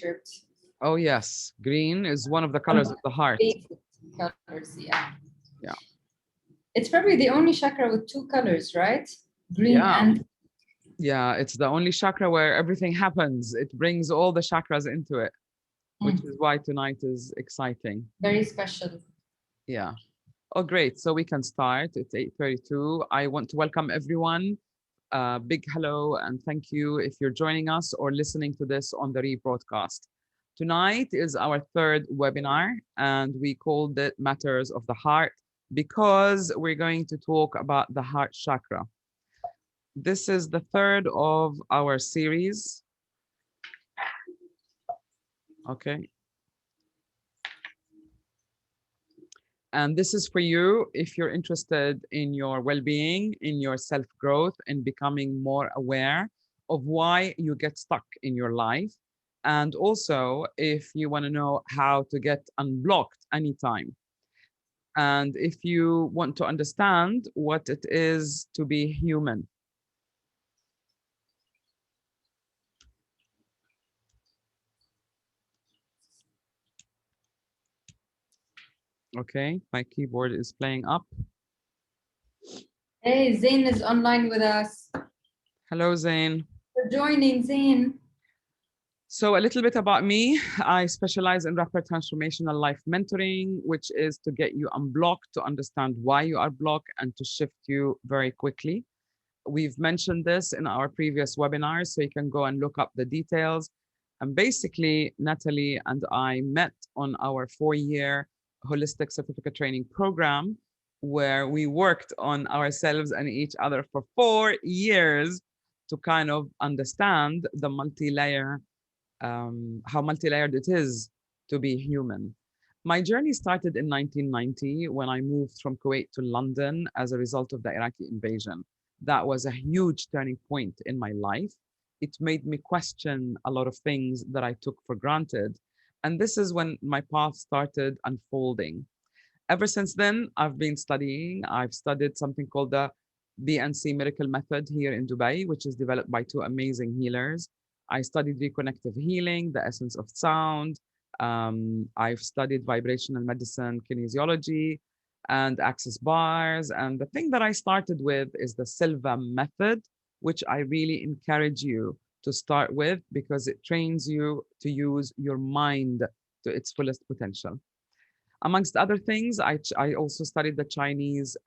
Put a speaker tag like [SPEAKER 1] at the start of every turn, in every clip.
[SPEAKER 1] shirt.
[SPEAKER 2] Oh, yes. Green is one of the colors of the heart.
[SPEAKER 1] Favorite colors, yeah.
[SPEAKER 2] Yeah.
[SPEAKER 1] It's probably the only chakra with two colors, right? Green
[SPEAKER 2] Yeah.
[SPEAKER 1] and
[SPEAKER 2] Yeah. It's the only chakra where everything happens. It brings all the chakras into it, which is why tonight is exciting.
[SPEAKER 1] very special.
[SPEAKER 2] Yeah. Oh, great. So we can start. It's 8:32. I want to welcome everyone. Big hello and thank you if you're joining us or listening to this on the rebroadcast. Tonight is our third webinar, and we called it Matters of the Heart because we're going to talk about the heart chakra. This is the third of our series. Okay. And this is for you if you're interested in your well-being, in your self-growth, and becoming more aware of why you get stuck in your life. And also if you want to know how to get unblocked anytime. And if you want to understand what it is to be human. Okay, my keyboard is playing up.
[SPEAKER 1] Hey, Zain is online with us.
[SPEAKER 2] Hello, Zain.
[SPEAKER 1] For joining, Zain.
[SPEAKER 2] So a little bit about me. I specialize in rapid transformational life mentoring, which is to get you unblocked, to understand why you are blocked, and to shift you very quickly. We've mentioned this in our previous webinars, so you can go and look up the details. And basically, Nathalie and I met on our 4-year holistic certificate training program, where we worked on ourselves and each other for 4 years to kind of understand the multi-layer, how multi-layered it is to be human. My journey started in 1990 when I moved from Kuwait to London as a result of the Iraqi invasion. That was a huge turning point in my life. It made me question a lot of things that I took for granted. And this is when my path started unfolding. Ever since then, I've been studying. I've studied something called the BNC Miracle Method here in Dubai, which is developed by 2 amazing healers. I studied reconnective healing, the essence of sound. I've studied vibrational medicine, kinesiology, and access bars. And the thing that I started with is the Silva method, which I really encourage you to start with because it trains you to use your mind to its fullest potential. Amongst other things, I also studied the Chinese,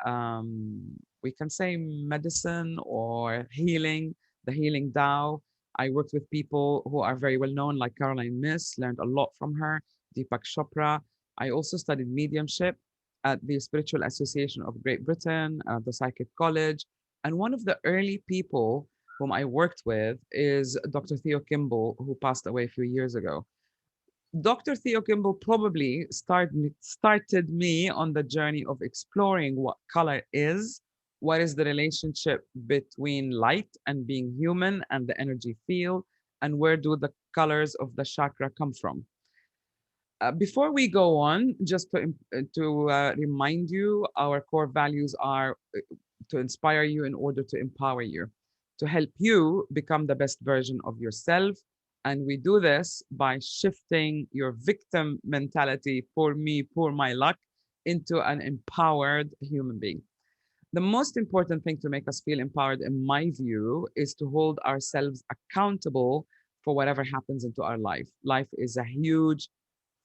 [SPEAKER 2] we can say medicine or healing, the healing Tao. I worked with people who are very well known, like Caroline Miss, learned a lot from her, Deepak Chopra. I also studied mediumship at the Spiritual Association of Great Britain, the Psychic College. And one of the early people whom I worked with is Dr. Theo Kimball, who passed away a few years ago. Dr. Theo Kimball probably started me on the journey of exploring what color is, what is the relationship between light and being human and the energy field, and where do the colors of the chakra come from. Before we go on, just to remind you, our core values are to inspire you in order to empower you, to help you become the best version of yourself. And we do this by shifting your victim mentality, poor me, poor my luck, into an empowered human being. The most important thing to make us feel empowered, in my view, is to hold ourselves accountable for whatever happens into our life. Life is a huge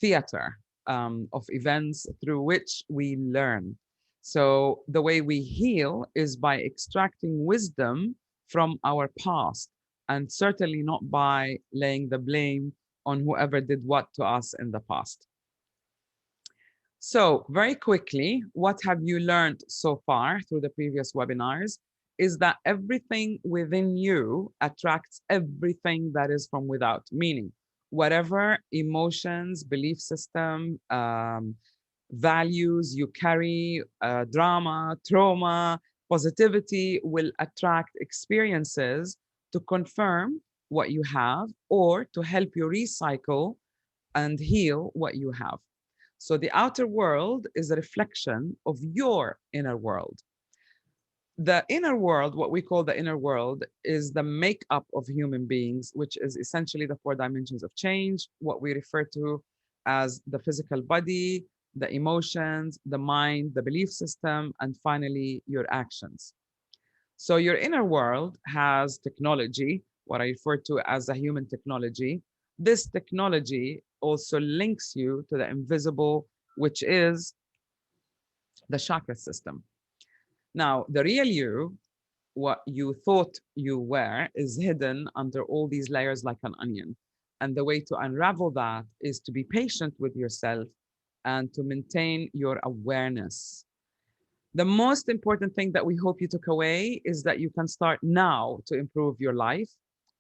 [SPEAKER 2] theater of events through which we learn. So the way we heal is by extracting wisdom from our past, and certainly not by laying the blame on whoever did what to us in the past. So very quickly, what have you learned so far through the previous webinars is that everything within you attracts everything that is from without, meaning whatever emotions, belief system, values you carry, drama, trauma, positivity will attract experiences to confirm what you have or to help you recycle and heal what you have. So the outer world is a reflection of your inner world. The inner world, what we call the inner world, is the makeup of human beings, which is essentially the four dimensions of change, what we refer to as the physical body, the emotions, the mind, the belief system, and finally, your actions. So your inner world has technology, what I refer to as a human technology. This technology also links you to the invisible, which is the chakra system. Now, the real you, what you thought you were, is hidden under all these layers like an onion. And the way to unravel that is to be patient with yourself and to maintain your awareness. The most important thing that we hope you took away is that you can start now to improve your life.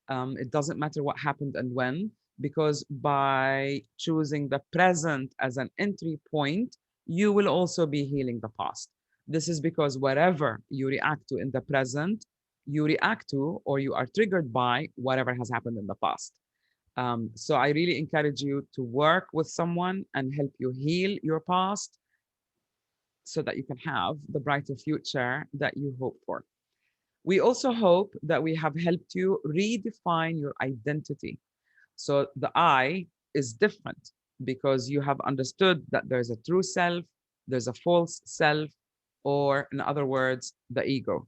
[SPEAKER 2] It doesn't matter what happened and when, because by choosing the present as an entry point, you will also be healing the past. This is because whatever you react to in the present, you react to or you are triggered by whatever has happened in the past. So I really encourage you to work with someone and help you heal your past so that you can have the brighter future that you hope for. We also hope that we have helped you redefine your identity. So the I is different because you have understood that there's a true self, there's a false self, or in other words, the ego.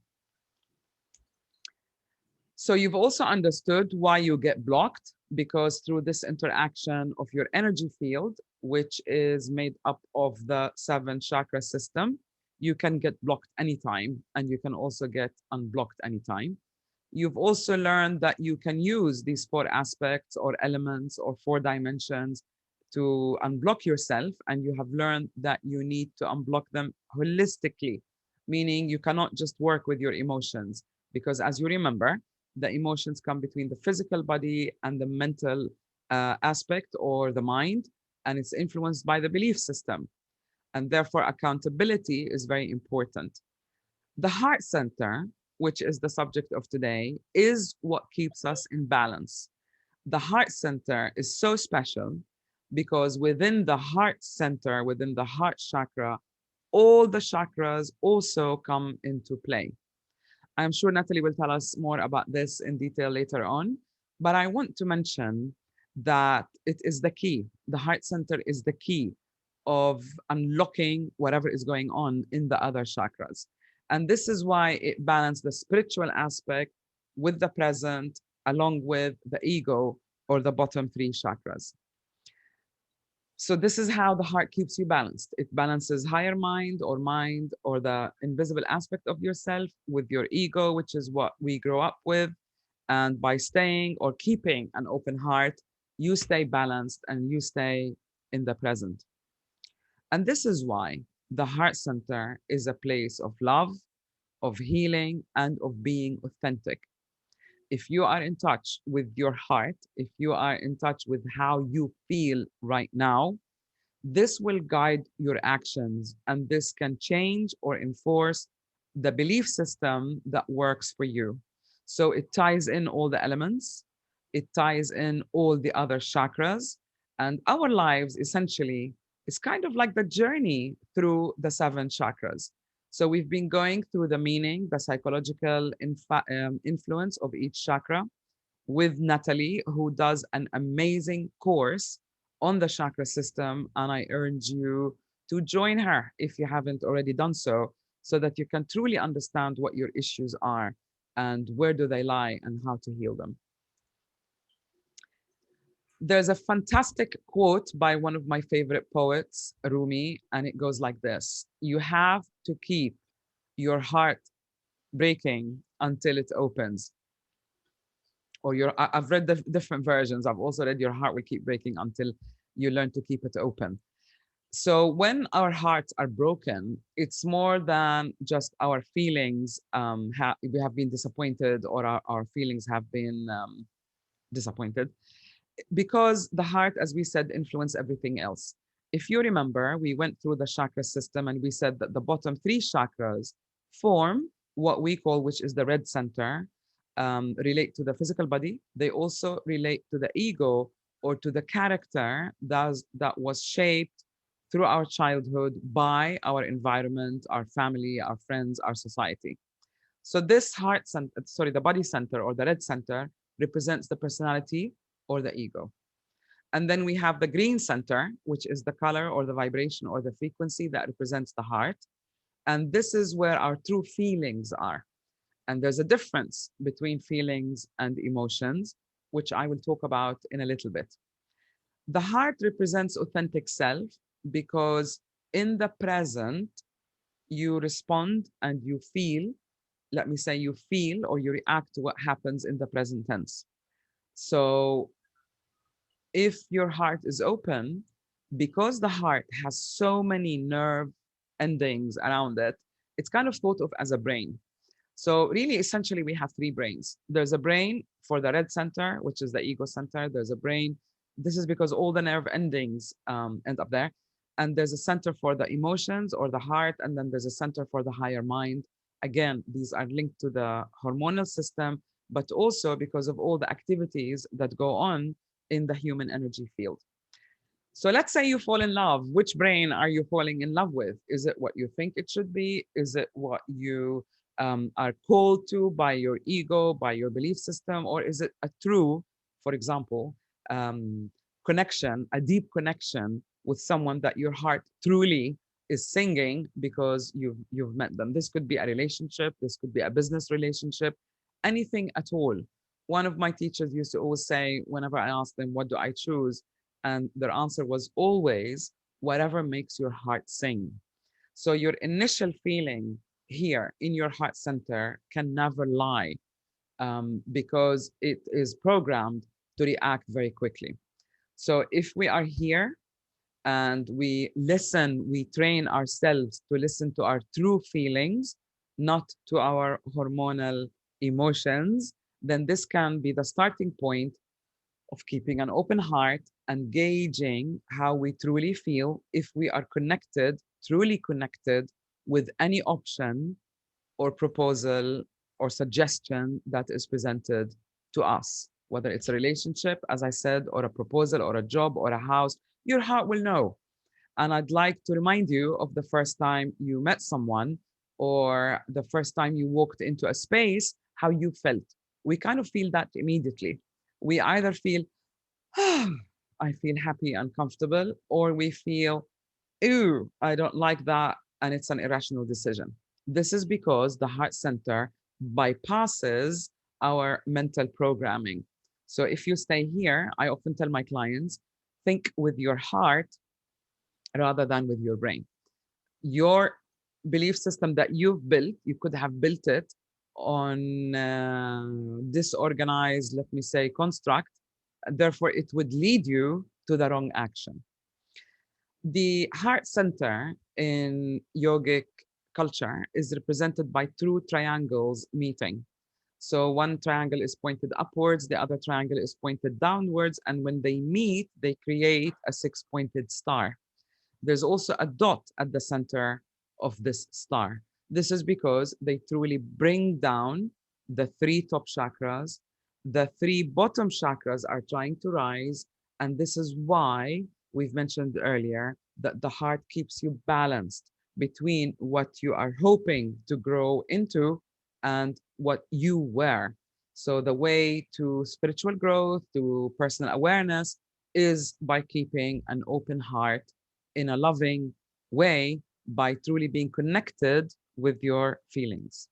[SPEAKER 2] So you've also understood why you get blocked, because through this interaction of your energy field, which is made up of the seven chakra system, you can get blocked anytime and you can also get unblocked anytime. You've also learned that you can use these four aspects or elements or four dimensions to unblock yourself, and you have learned that you need to unblock them holistically, meaning you cannot just work with your emotions, because as you remember, the emotions come between the physical body and the mental aspect or the mind, and it's influenced by the belief system. And therefore, accountability is very important. The heart center, which is the subject of today, is what keeps us in balance. The heart center is so special because within the heart center, within the heart chakra, all the chakras also come into play. I'm sure Nathalie will tell us more about this in detail later on, but I want to mention that it is the key. The heart center is the key of unlocking whatever is going on in the other chakras. And this is why it balances the spiritual aspect with the present, along with the ego or the bottom three chakras. So this is how the heart keeps you balanced. It balances higher mind or the invisible aspect of yourself with your ego, which is what we grow up with. And by staying or keeping an open heart, you stay balanced and you stay in the present. And this is why the heart center is a place of love, of healing, and of being authentic. If you are in touch with your heart, if you are in touch with how you feel right now, this will guide your actions, and this can change or enforce the belief system that works for you. So it ties in all the elements, it ties in all the other chakras, and our lives essentially is kind of like the journey through the seven chakras. So we've been going through the meaning, the psychological influence of each chakra with Nathalie, who does an amazing course on the chakra system. And I urge you to join her if you haven't already done so that you can truly understand what your issues are and where do they lie and how to heal them. There's a fantastic quote by one of my favorite poets, Rumi, and it goes like this: you have to keep your heart breaking until it opens. Or I've read the different versions. I've also read your heart will keep breaking until you learn to keep it open. So when our hearts are broken, it's more than just our feelings. We have been disappointed, or our feelings have been disappointed, because the heart, as we said, influences everything else. If you remember, we went through the chakra system and we said that the bottom three chakras form what we call, which is the red center, relate to the physical body. They also relate to the ego or to the character that was shaped through our childhood by our environment, our family, our friends, our society. So this heart center, sorry, the body center or the red center represents the personality or the ego. And then we have the green center, which is the color or the vibration or the frequency that represents the heart. And this is where our true feelings are. And there's a difference between feelings and emotions, which I will talk about in a little bit. The heart represents authentic self because in the present, you respond and you feel, let me say you feel or you react to what happens in the present tense. So if your heart is open, because the heart has so many nerve endings around it, it's kind of thought of as a brain. So really, essentially, we have three brains. There's a brain for the red center, which is the ego center. There's a brain. This is because all the nerve endings end up there. And there's a center for the emotions or the heart. And then there's a center for the higher mind. Again, these are linked to the hormonal system, but also because of all the activities that go on in the human energy field. So let's say you fall in love. Which brain are you falling in love with? Is it what you think it should be? Is it what you are called to by your ego, by your belief system? Or is it a true, for example, connection, a deep connection with someone that your heart truly is singing because you've met them? This could be a relationship. This could be a business relationship, anything at all. One of my teachers used to always say, whenever I asked them, what do I choose? And their answer was always, whatever makes your heart sing. So your initial feeling here in your heart center can never lie because it is programmed to react very quickly. So if we are here and we listen, we train ourselves to listen to our true feelings, not to our hormonal emotions, then this can be the starting point of keeping an open heart and gauging how we truly feel if we are connected, truly connected with any option or proposal or suggestion that is presented to us, whether it's a relationship, as I said, or a proposal or a job or a house, your heart will know. And I'd like to remind you of the first time you met someone or the first time you walked into a space, how you felt. We kind of feel that immediately. We either feel, oh, I feel happy and comfortable, or we feel, ew, I don't like that, and it's an irrational decision. This is because the heart center bypasses our mental programming. So if you stay here, I often tell my clients, think with your heart rather than with your brain. Your belief system that you've built, you could have built it on disorganized, let me say, construct. Therefore, it would lead you to the wrong action. The heart center in yogic culture is represented by two triangles meeting. So one triangle is pointed upwards, the other triangle is pointed downwards, and when they meet, they create a six-pointed star. There's also a dot at the center of this star. This is because they truly bring down the three top chakras. The three bottom chakras are trying to rise. And this is why we've mentioned earlier that the heart keeps you balanced between what you are hoping to grow into and what you were. So the way to spiritual growth, to personal awareness, is by keeping an open heart in a loving way, by truly being connected with your feelings.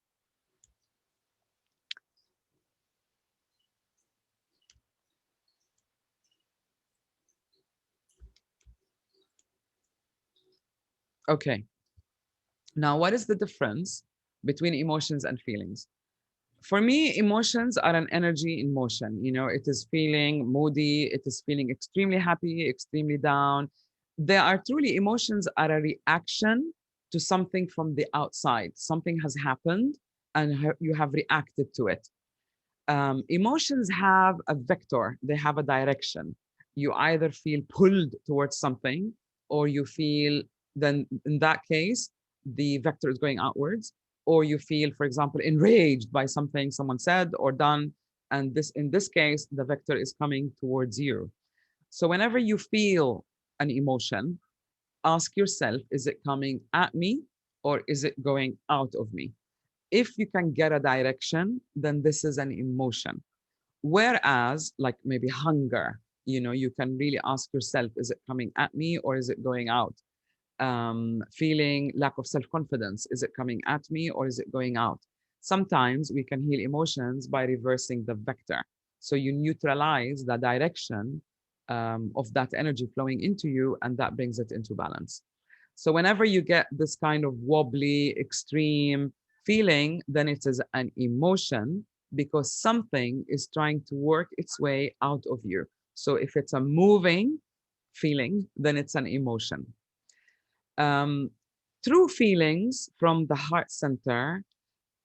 [SPEAKER 2] Okay. Now, what is the difference between emotions and feelings? For me, emotions are an energy in motion. You know, it is feeling moody, it is feeling extremely happy, extremely down. They are truly, emotions are a reaction to something from the outside. Something has happened and you have reacted to it. Emotions have a vector, they have a direction. You either feel pulled towards something or you feel, then in that case, the vector is going outwards, or you feel, for example, enraged by something someone said or done. And this, in this case, the vector is coming towards you. So whenever you feel an emotion, ask yourself, is it coming at me or is it going out of me? If you can get a direction, then this is an emotion. Whereas, like maybe hunger, you can really ask yourself, is it coming at me or is it going out? Feeling lack of self-confidence, is it coming at me or is it going out? Sometimes we can heal emotions by reversing the vector. So you neutralize the direction of that energy flowing into you, and that brings it into balance. So whenever you get this kind of wobbly, extreme feeling, then it is an emotion, because something is trying to work its way out of you. So if it's a moving feeling, then it's an emotion. True feelings from the heart center,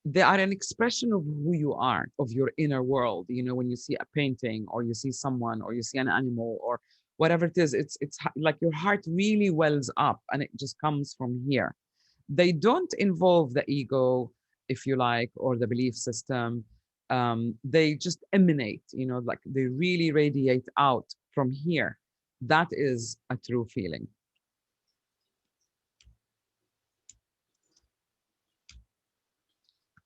[SPEAKER 2] they are an expression of who you are, of your inner world. When you see a painting or you see someone or you see an animal or whatever it is, it's like your heart really wells up and it just comes from here. They don't involve the ego, if you like, or the belief system. They just emanate, like they really radiate out from here. That is a true feeling.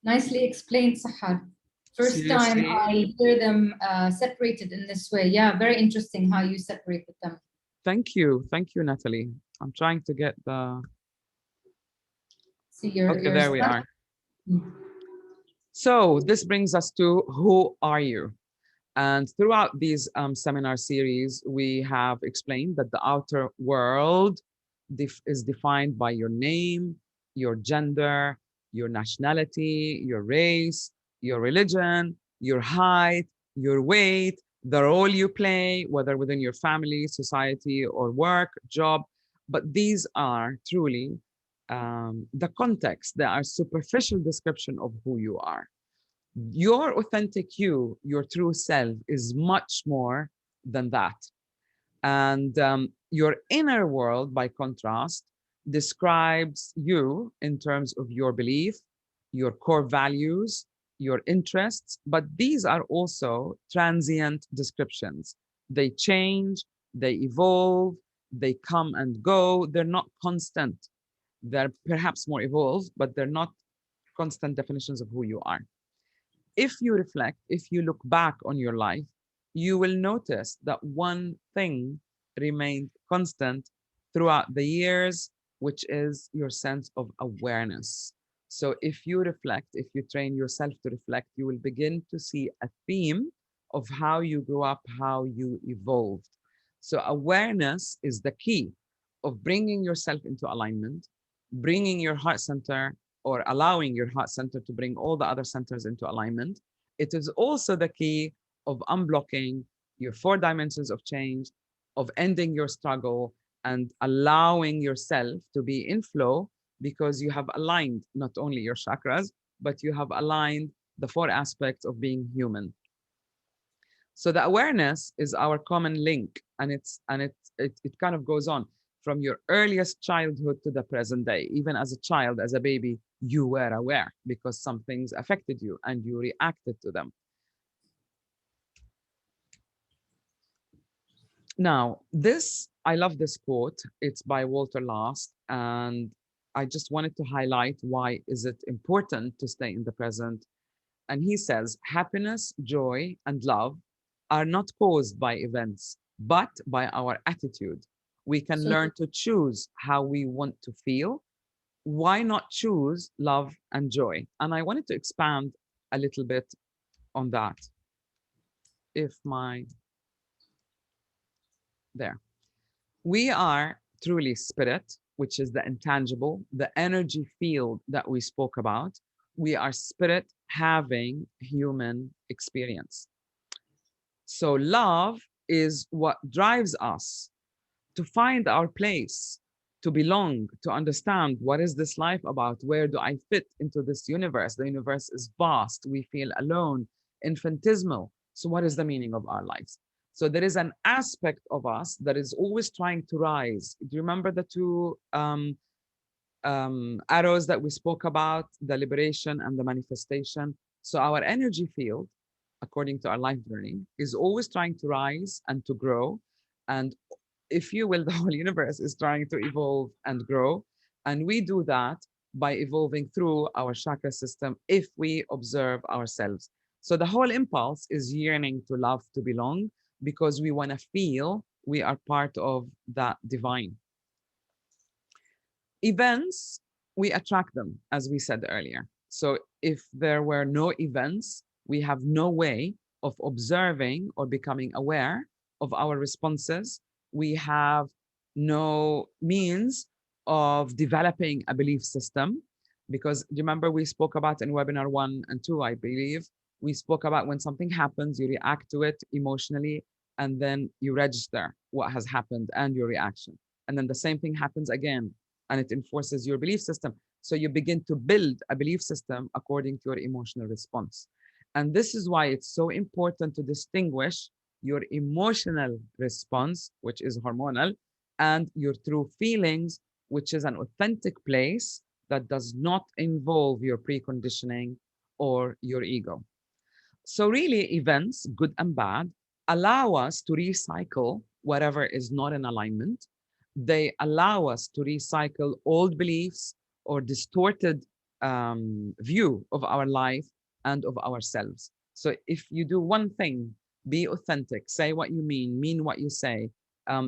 [SPEAKER 1] Nicely explained, Sahar. First time
[SPEAKER 2] Seriously?
[SPEAKER 1] I hear them separated in this way. Yeah, very interesting how you separated them.
[SPEAKER 2] Thank you, Nathalie. I'm trying to get the.
[SPEAKER 1] See your
[SPEAKER 2] Okay, there we are. So this brings us to who are you? And throughout these seminar series, we have explained that the outer world is defined by your name, your gender, your nationality, your race, your religion, your height, your weight, the role you play, whether within your family, society, or work, job. But these are truly the context. They are superficial description of who you are. Your authentic you, your true self, is much more than that. And your inner world, by contrast, describes you in terms of your belief, your core values, your interests, but these are also transient descriptions. They change, they evolve, they come and go. They're not constant. They're perhaps more evolved, but they're not constant definitions of who you are. If you reflect, if you look back on your life, you will notice that one thing remained constant throughout the years, which is your sense of awareness. So if you reflect, if you train yourself to reflect, you will begin to see a theme of how you grew up, how you evolved. So awareness is the key of bringing yourself into alignment, bringing your heart center, or allowing your heart center to bring all the other centers into alignment. It is also the key of unblocking your 4 dimensions of change, of ending your struggle, and allowing yourself to be in flow, because you have aligned not only your chakras, but you have aligned the 4 aspects of being human. So the awareness is our common link, and it kind of goes on from your earliest childhood to the present day. Even as a child, as a baby, you were aware because some things affected you and you reacted to them. Now, I love this quote. It's by Walter Last, and I just wanted to highlight why is it important to stay in the present. And he says, happiness, joy, and love are not caused by events, but by our attitude. We can learn to choose how we want to feel. Why not choose love and joy? And I wanted to expand a little bit on that. There. We are truly spirit, which is the intangible, the energy field that we spoke about. We are spirit having human experience. So love is what drives us to find our place, to belong, to understand what is this life about? Where do I fit into this universe? The universe is vast. We feel alone, infinitesimal. So what is the meaning of our lives? So there is an aspect of us that is always trying to rise. Do you remember the 2 arrows that we spoke about, the liberation and the manifestation? So our energy field, according to our life journey, is always trying to rise and to grow. And if you will, the whole universe is trying to evolve and grow. And we do that by evolving through our chakra system if we observe ourselves. So the whole impulse is yearning to love, to belong, because we want to feel we are part of that divine. Events, we attract them, as we said earlier. So if there were no events, we have no way of observing or becoming aware of our responses. We have no means of developing a belief system, because remember we spoke about in webinar 1 and 2, I believe, we spoke about when something happens, you react to it emotionally, and then you register what has happened and your reaction. And then the same thing happens again, and it enforces your belief system. So you begin to build a belief system according to your emotional response. And this is why it's so important to distinguish your emotional response, which is hormonal, and your true feelings, which is an authentic place that does not involve your preconditioning or your ego. So really, events, good and bad, allow us to recycle whatever is not in alignment. They allow us to recycle old beliefs or distorted view of our life and of ourselves. So if you do one thing, be authentic, say what you mean what you say,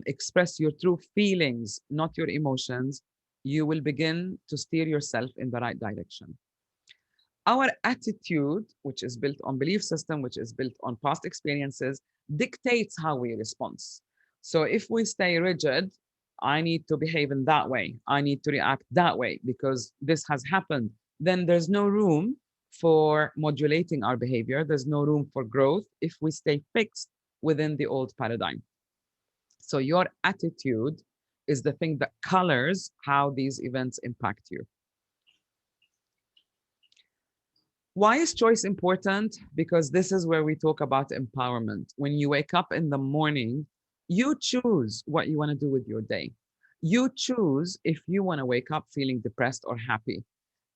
[SPEAKER 2] express your true feelings, not your emotions, you will begin to steer yourself in the right direction. Our attitude, which is built on belief system, which is built on past experiences, dictates how we respond. So if we stay rigid, I need to behave in that way, I need to react that way because this has happened, then there's no room for modulating our behavior. There's no room for growth if we stay fixed within the old paradigm. So your attitude is the thing that colors how these events impact you. Why is choice important? Because this is where we talk about empowerment. When you wake up in the morning, you choose what you want to do with your day. You choose if you want to wake up feeling depressed or happy.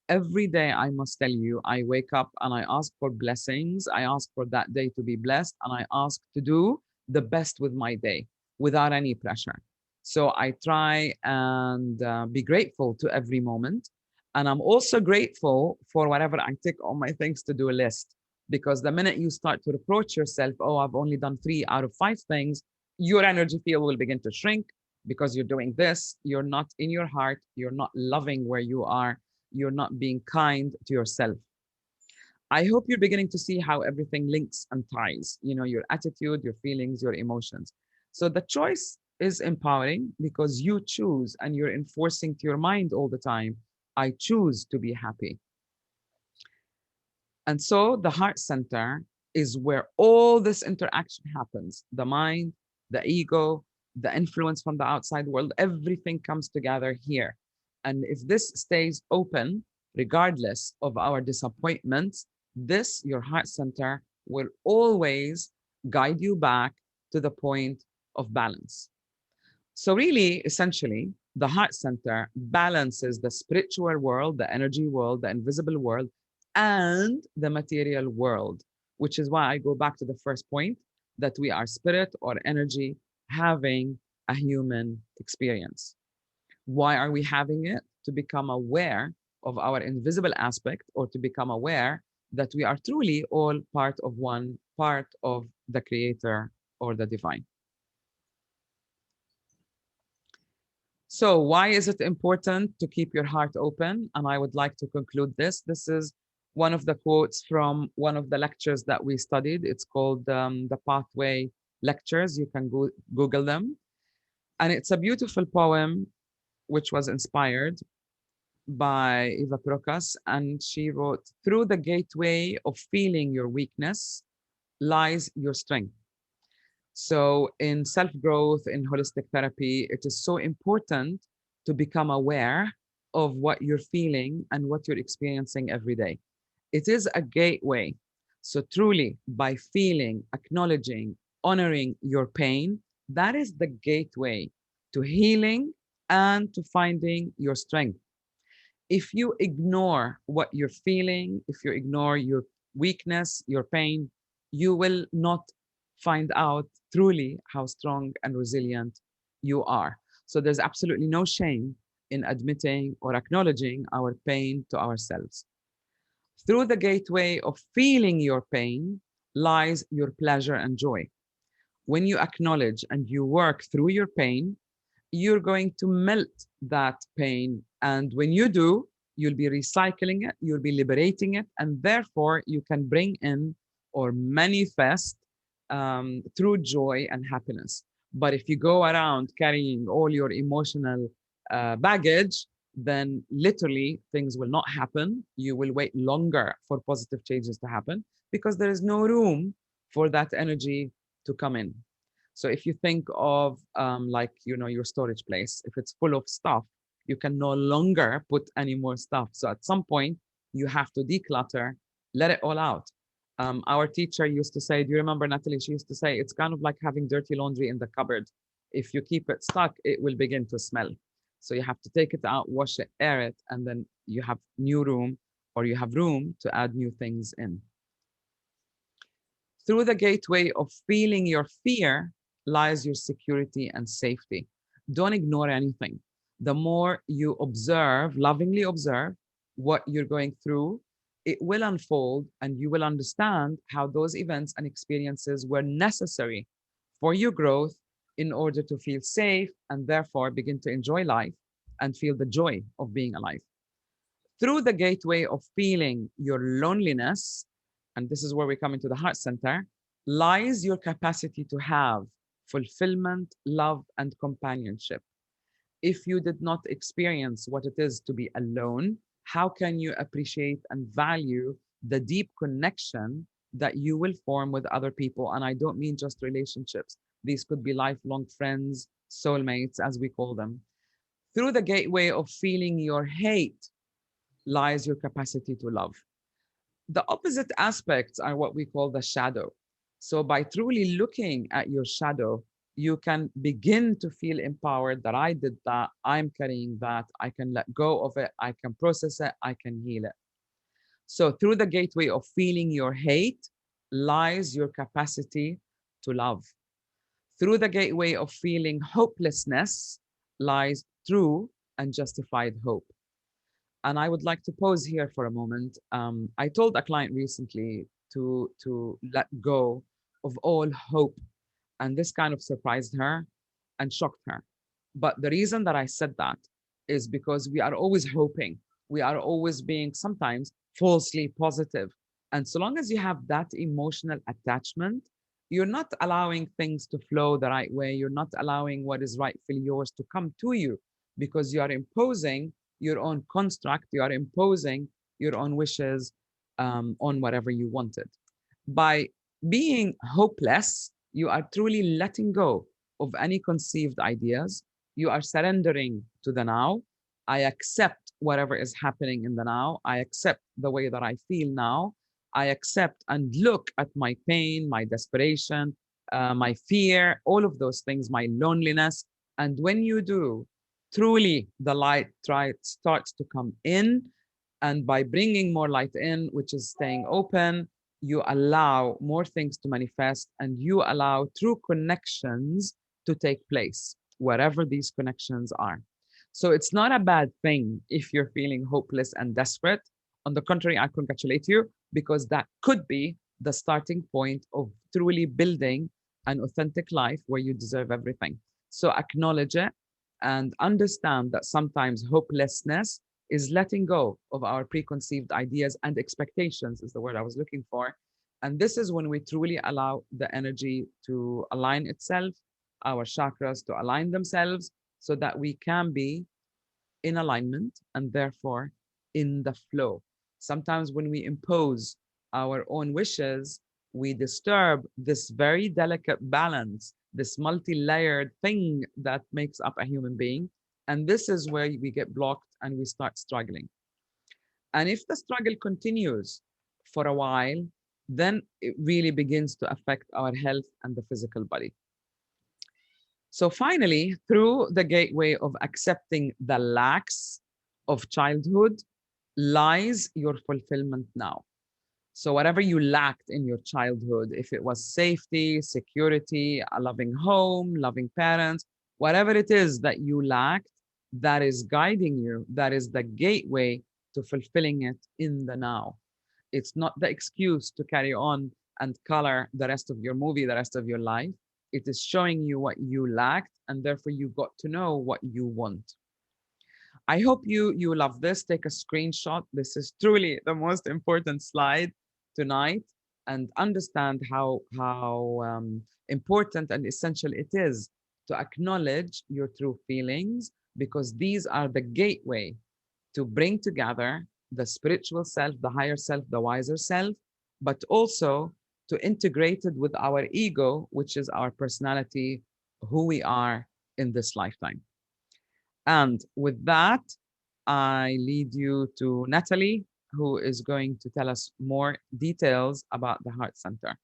[SPEAKER 2] Every day, I must tell you, I wake up and I ask for blessings. I ask for that day to be blessed, and I ask to do the best with my day without any pressure. So I try and be grateful to every moment. And I'm also grateful for whatever I tick on my things to do list. Because the minute you start to reproach yourself, oh, I've only done 3 out of 5 things, your energy field will begin to shrink because you're doing this. You're not in your heart. You're not loving where you are. You're not being kind to yourself. I hope you're beginning to see how everything links and ties, you know, your attitude, your feelings, your emotions. So the choice is empowering because you choose and you're enforcing to your mind all the time, I choose to be happy. And so the heart center is where all this interaction happens. The mind, the ego, the influence from the outside world, everything comes together here. And if this stays open, regardless of our disappointments, this, your heart center, will always guide you back to the point of balance. So really, essentially, the heart center balances the spiritual world, the energy world, the invisible world, and the material world, which is why I go back to the first point, that we are spirit or energy having a human experience. Why are we having it? To become aware of our invisible aspect, or to become aware that we are truly all part of one, part of the creator or the divine. So why is it important to keep your heart open? And I would like to conclude this. This is one of the quotes from one of the lectures that we studied. It's called the Pathway Lectures. You can Google them. And it's a beautiful poem which was inspired by Eva Prokas. And she wrote, through the gateway of feeling your weakness lies your strength. So in self-growth, in holistic therapy, it is so important to become aware of what you're feeling and what you're experiencing every day. It is a gateway. So truly, by feeling, acknowledging, honoring your pain, that is the gateway to healing and to finding your strength. If you ignore what you're feeling, if you ignore your weakness, your pain, you will not find out truly how strong and resilient you are. So there's absolutely no shame in admitting or acknowledging our pain to ourselves. Through the gateway of feeling your pain lies your pleasure and joy. When you acknowledge and you work through your pain, you're going to melt that pain. And when you do, you'll be recycling it, you'll be liberating it, and therefore you can bring in or manifest through joy and happiness. But if you go around carrying all your emotional baggage, then literally things will not happen. You will wait longer for positive changes to happen because there is no room for that energy to come in. So if you think of like, you know, your storage place, if it's full of stuff, you can no longer put any more stuff. So at some point, you have to declutter, let it all out. Our teacher used to say, do you remember, Nathalie? She used to say, it's kind of like having dirty laundry in the cupboard. If you keep it stuck, it will begin to smell. So you have to take it out, wash it, air it, and then you have new room, or you have room to add new things in. Through the gateway of feeling your fear lies your security and safety. Don't ignore anything. The more you observe, lovingly observe what you're going through, it will unfold and you will understand how those events and experiences were necessary for your growth in order to feel safe and therefore begin to enjoy life and feel the joy of being alive. Through the gateway of feeling your loneliness, and this is where we come into the heart center, lies your capacity to have fulfillment, love, and companionship. If you did not experience what it is to be alone, how can you appreciate and value the deep connection that you will form with other people? And I don't mean just relationships. These could be lifelong friends, soulmates, as we call them. Through the gateway of feeling your hate lies your capacity to love. The opposite aspects are what we call the shadow. So by truly looking at your shadow, you can begin to feel empowered that I did that, I'm carrying that, I can let go of it, I can process it, I can heal it. So through the gateway of feeling your hate lies your capacity to love. Through the gateway of feeling hopelessness lies true and justified hope. And I would like to pause here for a moment. I told a client recently to let go of all hope. And this kind of surprised her and shocked her. But the reason that I said that is because we are always hoping. We are always being sometimes falsely positive. And so long as you have that emotional attachment, you're not allowing things to flow the right way. You're not allowing what is rightfully yours to come to you because you are imposing your own construct, you are imposing your own wishes on whatever you wanted. By being hopeless, you are truly letting go of any conceived ideas. You are surrendering to the now. I accept whatever is happening in the now. I accept the way that I feel now. I accept and look at my pain, my desperation, my fear, all of those things, my loneliness. And when you do, truly the light starts to come in. And by bringing more light in, which is staying open, you allow more things to manifest and you allow true connections to take place, wherever these connections are. So it's not a bad thing if you're feeling hopeless and desperate. On the contrary, I congratulate you because that could be the starting point of truly building an authentic life where you deserve everything. So acknowledge it and understand that sometimes hopelessness is letting go of our preconceived ideas and expectations is the word I was looking for. And this is when we truly allow the energy to align itself, our chakras to align themselves so that we can be in alignment and therefore in the flow. Sometimes when we impose our own wishes, we disturb this very delicate balance, this multi-layered thing that makes up a human being. And this is where we get blocked and we start struggling. And if the struggle continues for a while, then it really begins to affect our health and the physical body. So finally, through the gateway of accepting the lacks of childhood lies your fulfillment now. So whatever you lacked in your childhood, if it was safety, security, a loving home, loving parents, whatever it is that you lacked, that is guiding you, that is the gateway to fulfilling it in the now. It's not the excuse to carry on and color the rest of your movie, the rest of your life. It is showing you what you lacked, and therefore you got to know what you want. I hope you love this. Take a screenshot. This is truly the most important slide tonight, and understand how important and essential it is to acknowledge your true feelings, because these are the gateway to bring together the spiritual self, the higher self, the wiser self, but also to integrate it with our ego, which is our personality, who we are in this lifetime. And with that, I lead you to Nathalie, who is going to tell us more details about the Heart Center.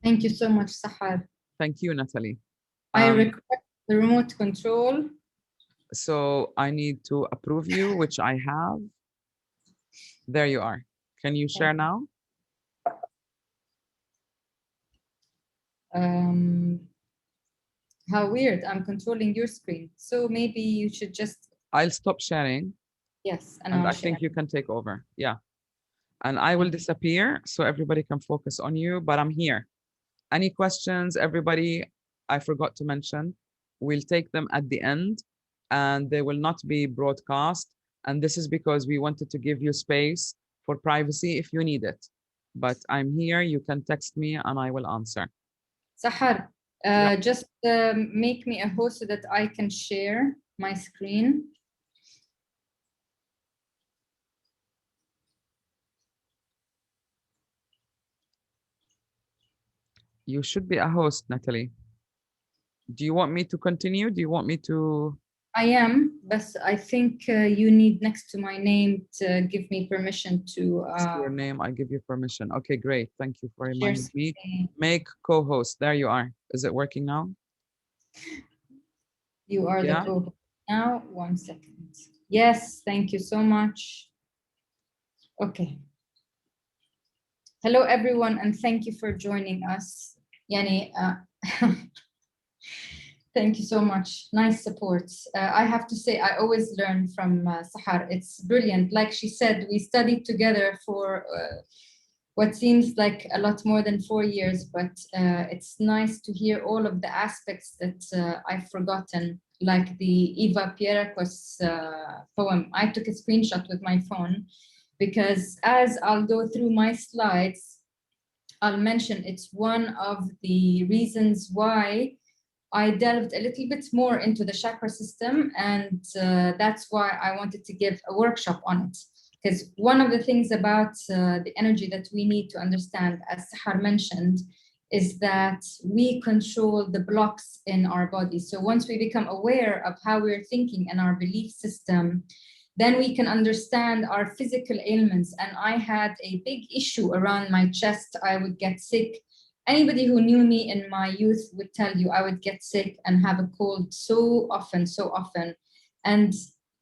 [SPEAKER 1] Thank you so much, Sahar.
[SPEAKER 2] Thank you, Nathalie.
[SPEAKER 1] I request the remote control.
[SPEAKER 2] So I need to approve you, which I have. There you are. Can you share now?
[SPEAKER 1] How weird. I'm controlling your screen. So maybe you should just...
[SPEAKER 2] I'll stop sharing.
[SPEAKER 1] Yes.
[SPEAKER 2] And I think you can take over. Yeah. And I will disappear so everybody can focus on you, but I'm here. Any questions, everybody? I forgot to mention, we'll take them at the end, and they will not be broadcast. And this is because we wanted to give you space for privacy if you need it. But I'm here, you can text me and I will answer.
[SPEAKER 1] Sahar, just make me a host so that I can share my screen.
[SPEAKER 2] You should be a host, Nathalie. Do you want me to continue? Do you want me to?
[SPEAKER 1] I am, but I think you need next to my name to give me permission to...
[SPEAKER 2] your name, I give you permission. Okay, great. Thank you for reminding me. Make co-host. There you are. Is it working now?
[SPEAKER 1] You are the co-host now. 1 second. Yes, thank you so much. Okay. Hello, everyone, and thank you for joining us. Yani, thank you so much. Nice support. I have to say, I always learn from Sahar. It's brilliant. Like she said, we studied together for what seems like a lot more than 4 years, but it's nice to hear all of the aspects that I've forgotten, like the Eva Pierrakos poem. I took a screenshot with my phone because as I'll go through my slides, I'll mention it's one of the reasons why I delved a little bit more into the chakra system, and that's why I wanted to give a workshop on it. Because one of the things about the energy that we need to understand, as Sahar mentioned, is that we control the blocks in our body. So once we become aware of how we're thinking and our belief system, then we can understand our physical ailments. And I had a big issue around my chest. I would get sick. Anybody who knew me in my youth would tell you I would get sick and have a cold so often. And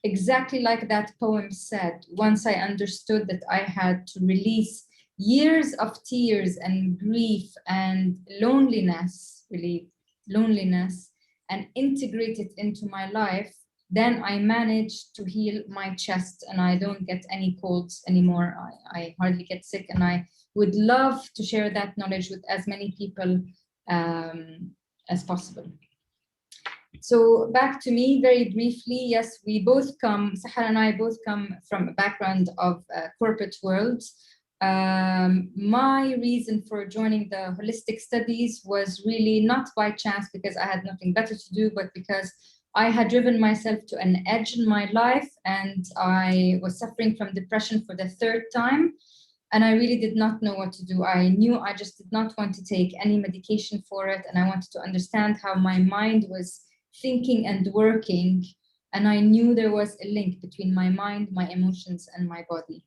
[SPEAKER 1] exactly like that poem said, once I understood that I had to release years of tears and grief and loneliness, and integrate it into my life, then I managed to heal my chest and I don't get any colds anymore. I hardly get sick, and I would love to share that knowledge with as many people as possible. So back to me very briefly. Yes, we both come, Sahar and I both come from a background of corporate world. My reason for joining the holistic studies was really not by chance because I had nothing better to do, but because I had driven myself to an edge in my life and I was suffering from depression for the 3rd time. And I really did not know what to do. I knew I just did not want to take any medication for it. And I wanted to understand how my mind was thinking and working. And I knew there was a link between my mind, my emotions, and my body.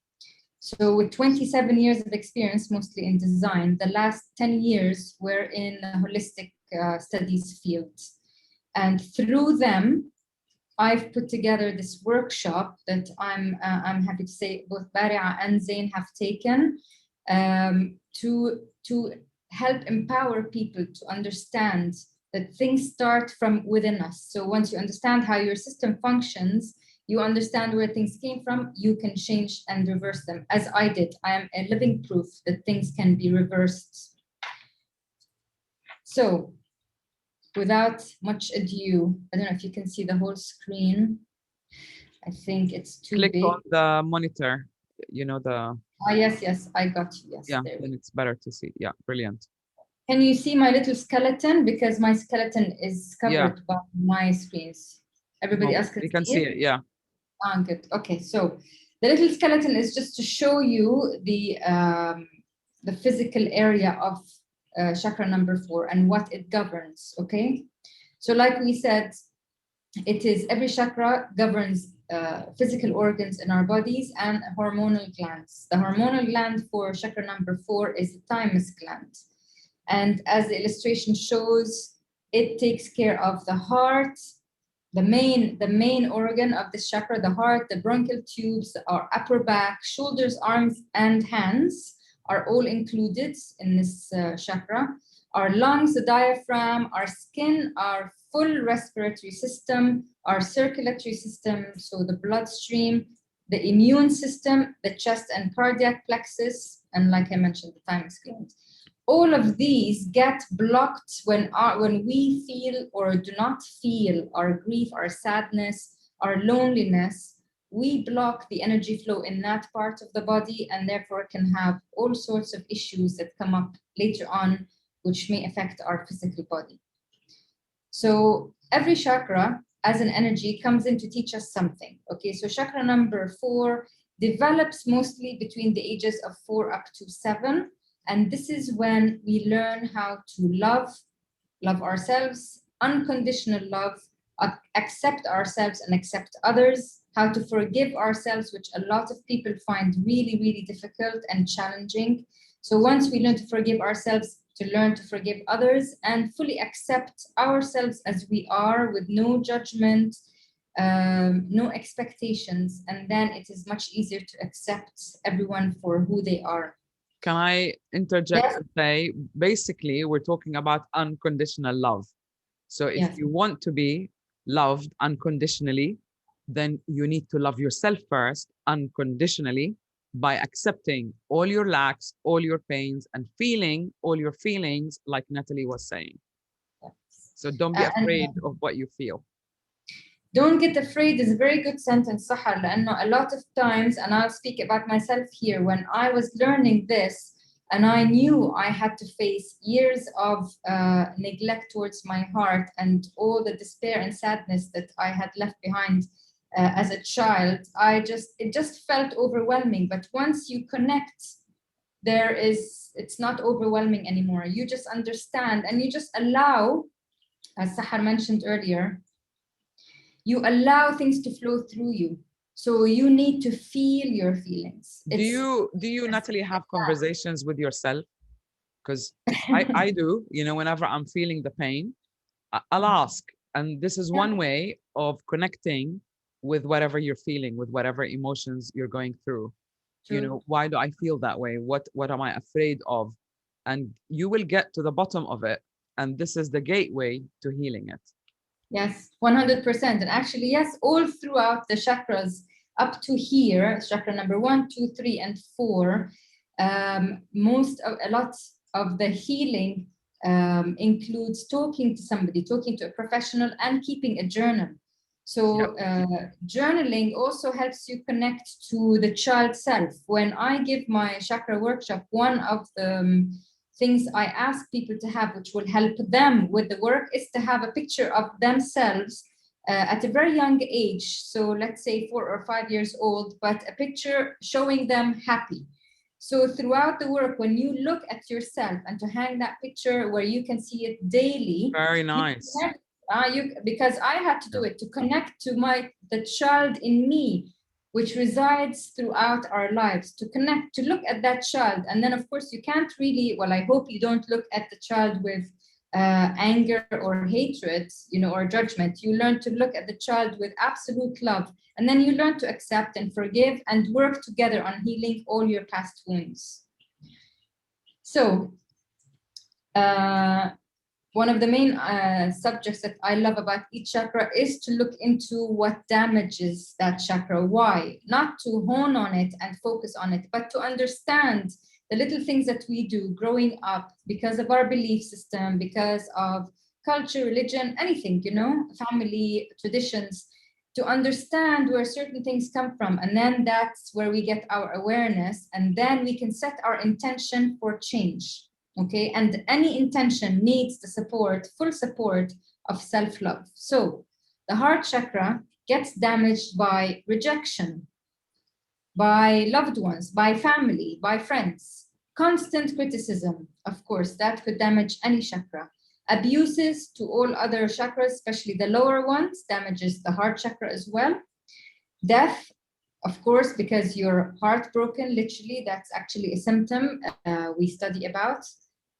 [SPEAKER 1] So with 27 years of experience, mostly in design, the last 10 years were in the holistic studies field. And through them, I've put together this workshop that I'm happy to say both Baria and Zain have taken to help empower people to understand that things start from within us. So once you understand how your system functions, you understand where things came from, you can change and reverse them, as I did. I am a living proof that things can be reversed. So without much ado, I don't know if you can see the whole screen. I think it's too
[SPEAKER 2] Click
[SPEAKER 1] big.
[SPEAKER 2] on the monitor, you know, the...
[SPEAKER 1] Yes, I got you. Yes,
[SPEAKER 2] yeah,
[SPEAKER 1] there
[SPEAKER 2] then it's better to see. Yeah, brilliant.
[SPEAKER 1] Can you see my little skeleton? Because my skeleton is covered
[SPEAKER 2] Yeah.
[SPEAKER 1] by my screens. Everybody else
[SPEAKER 2] You
[SPEAKER 1] can
[SPEAKER 2] can see it, yeah.
[SPEAKER 1] Ah, good. Okay, so the little skeleton is just to show you the physical area of chakra number 4 and what it governs, okay? So like we said, it is every chakra governs physical organs in our bodies and hormonal glands. The hormonal gland for chakra number 4 is the thymus gland. And as the illustration shows, it takes care of the heart, the main organ of this chakra, the heart, the bronchial tubes, our upper back, shoulders, arms, and hands are all included in this chakra. Our lungs, the diaphragm, our skin, our full respiratory system, our circulatory system, so the bloodstream, the immune system, the chest and cardiac plexus, and like I mentioned, the thymus gland. All of these get blocked when we feel or do not feel our grief, our sadness, our loneliness. We block the energy flow in that part of the body and therefore can have all sorts of issues that come up later on, which may affect our physical body. So every chakra as an energy comes in to teach us something. Okay, so chakra number 4 develops mostly between the ages of 4 up to 7. And this is when we learn how to love ourselves, unconditional love, accept ourselves and accept others, how to forgive ourselves, which a lot of people find really, really difficult and challenging. So once we learn to forgive ourselves, to learn to forgive others and fully accept ourselves as we are with no judgment, no expectations, and then it is much easier to accept everyone for who they are.
[SPEAKER 2] Can I interject and say, basically, we're talking about unconditional love. So if you want to be loved unconditionally, then you need to love yourself first, unconditionally, by accepting all your lacks, all your pains, and feeling all your feelings, like Nathalie was saying. So don't be afraid of what you feel.
[SPEAKER 1] Don't get afraid is a very good sentence, Sahar, and a lot of times, and I'll speak about myself here, when I was learning this, and I knew I had to face years of neglect towards my heart and all the despair and sadness that I had left behind as a child, it just felt overwhelming. But once you connect, it's not overwhelming anymore. You just understand and you just allow, as Sahar mentioned earlier, you allow things to flow through you. So you need to feel your feelings.
[SPEAKER 2] Do you Nathalie have conversations with yourself? Because I do, you know, whenever I'm feeling the pain, I'll ask. And this is one way of connecting with whatever you're feeling, with whatever emotions you're going through. True. You know, why do I feel that way? What am I afraid of? And you will get to the bottom of it. And this is the gateway to healing it.
[SPEAKER 1] Yes, 100%. And actually, yes, all throughout the chakras up to here, chakra number 1, 2, 3, and 4, a lot of the healing includes talking to somebody, talking to a professional, and keeping a journal. So journaling also helps you connect to the child self. When I give my chakra workshop, one of the things I ask people to have, which will help them with the work, is to have a picture of themselves at a very young age. So let's say 4 or 5 years old, but a picture showing them happy. So throughout the work, when you look at yourself and to hang that picture where you can see it daily.
[SPEAKER 2] Very nice.
[SPEAKER 1] Because I had to do it to connect to the child in me, which resides throughout our lives, to connect, to look at that child. And then of course you can't really, well, I hope you don't look at the child with anger or hatred, you know, or judgment. You learn to look at the child with absolute love. And then you learn to accept and forgive and work together on healing all your past wounds. So one of the main subjects that I love about each chakra is to look into what damages that chakra. Why? Not to hone on it and focus on it, but to understand the little things that we do growing up because of our belief system, because of culture, religion, anything, family, traditions, to understand where certain things come from. And then that's where we get our awareness, and then we can set our intention for change. Okay, and any intention needs the support, full support of self-love. So the heart chakra gets damaged by rejection, by loved ones, by family, by friends, constant criticism, of course, that could damage any chakra. Abuses to all other chakras, especially the lower ones, damages the heart chakra as well. Death, of course, because you're heartbroken, literally, that's actually a symptom we study about.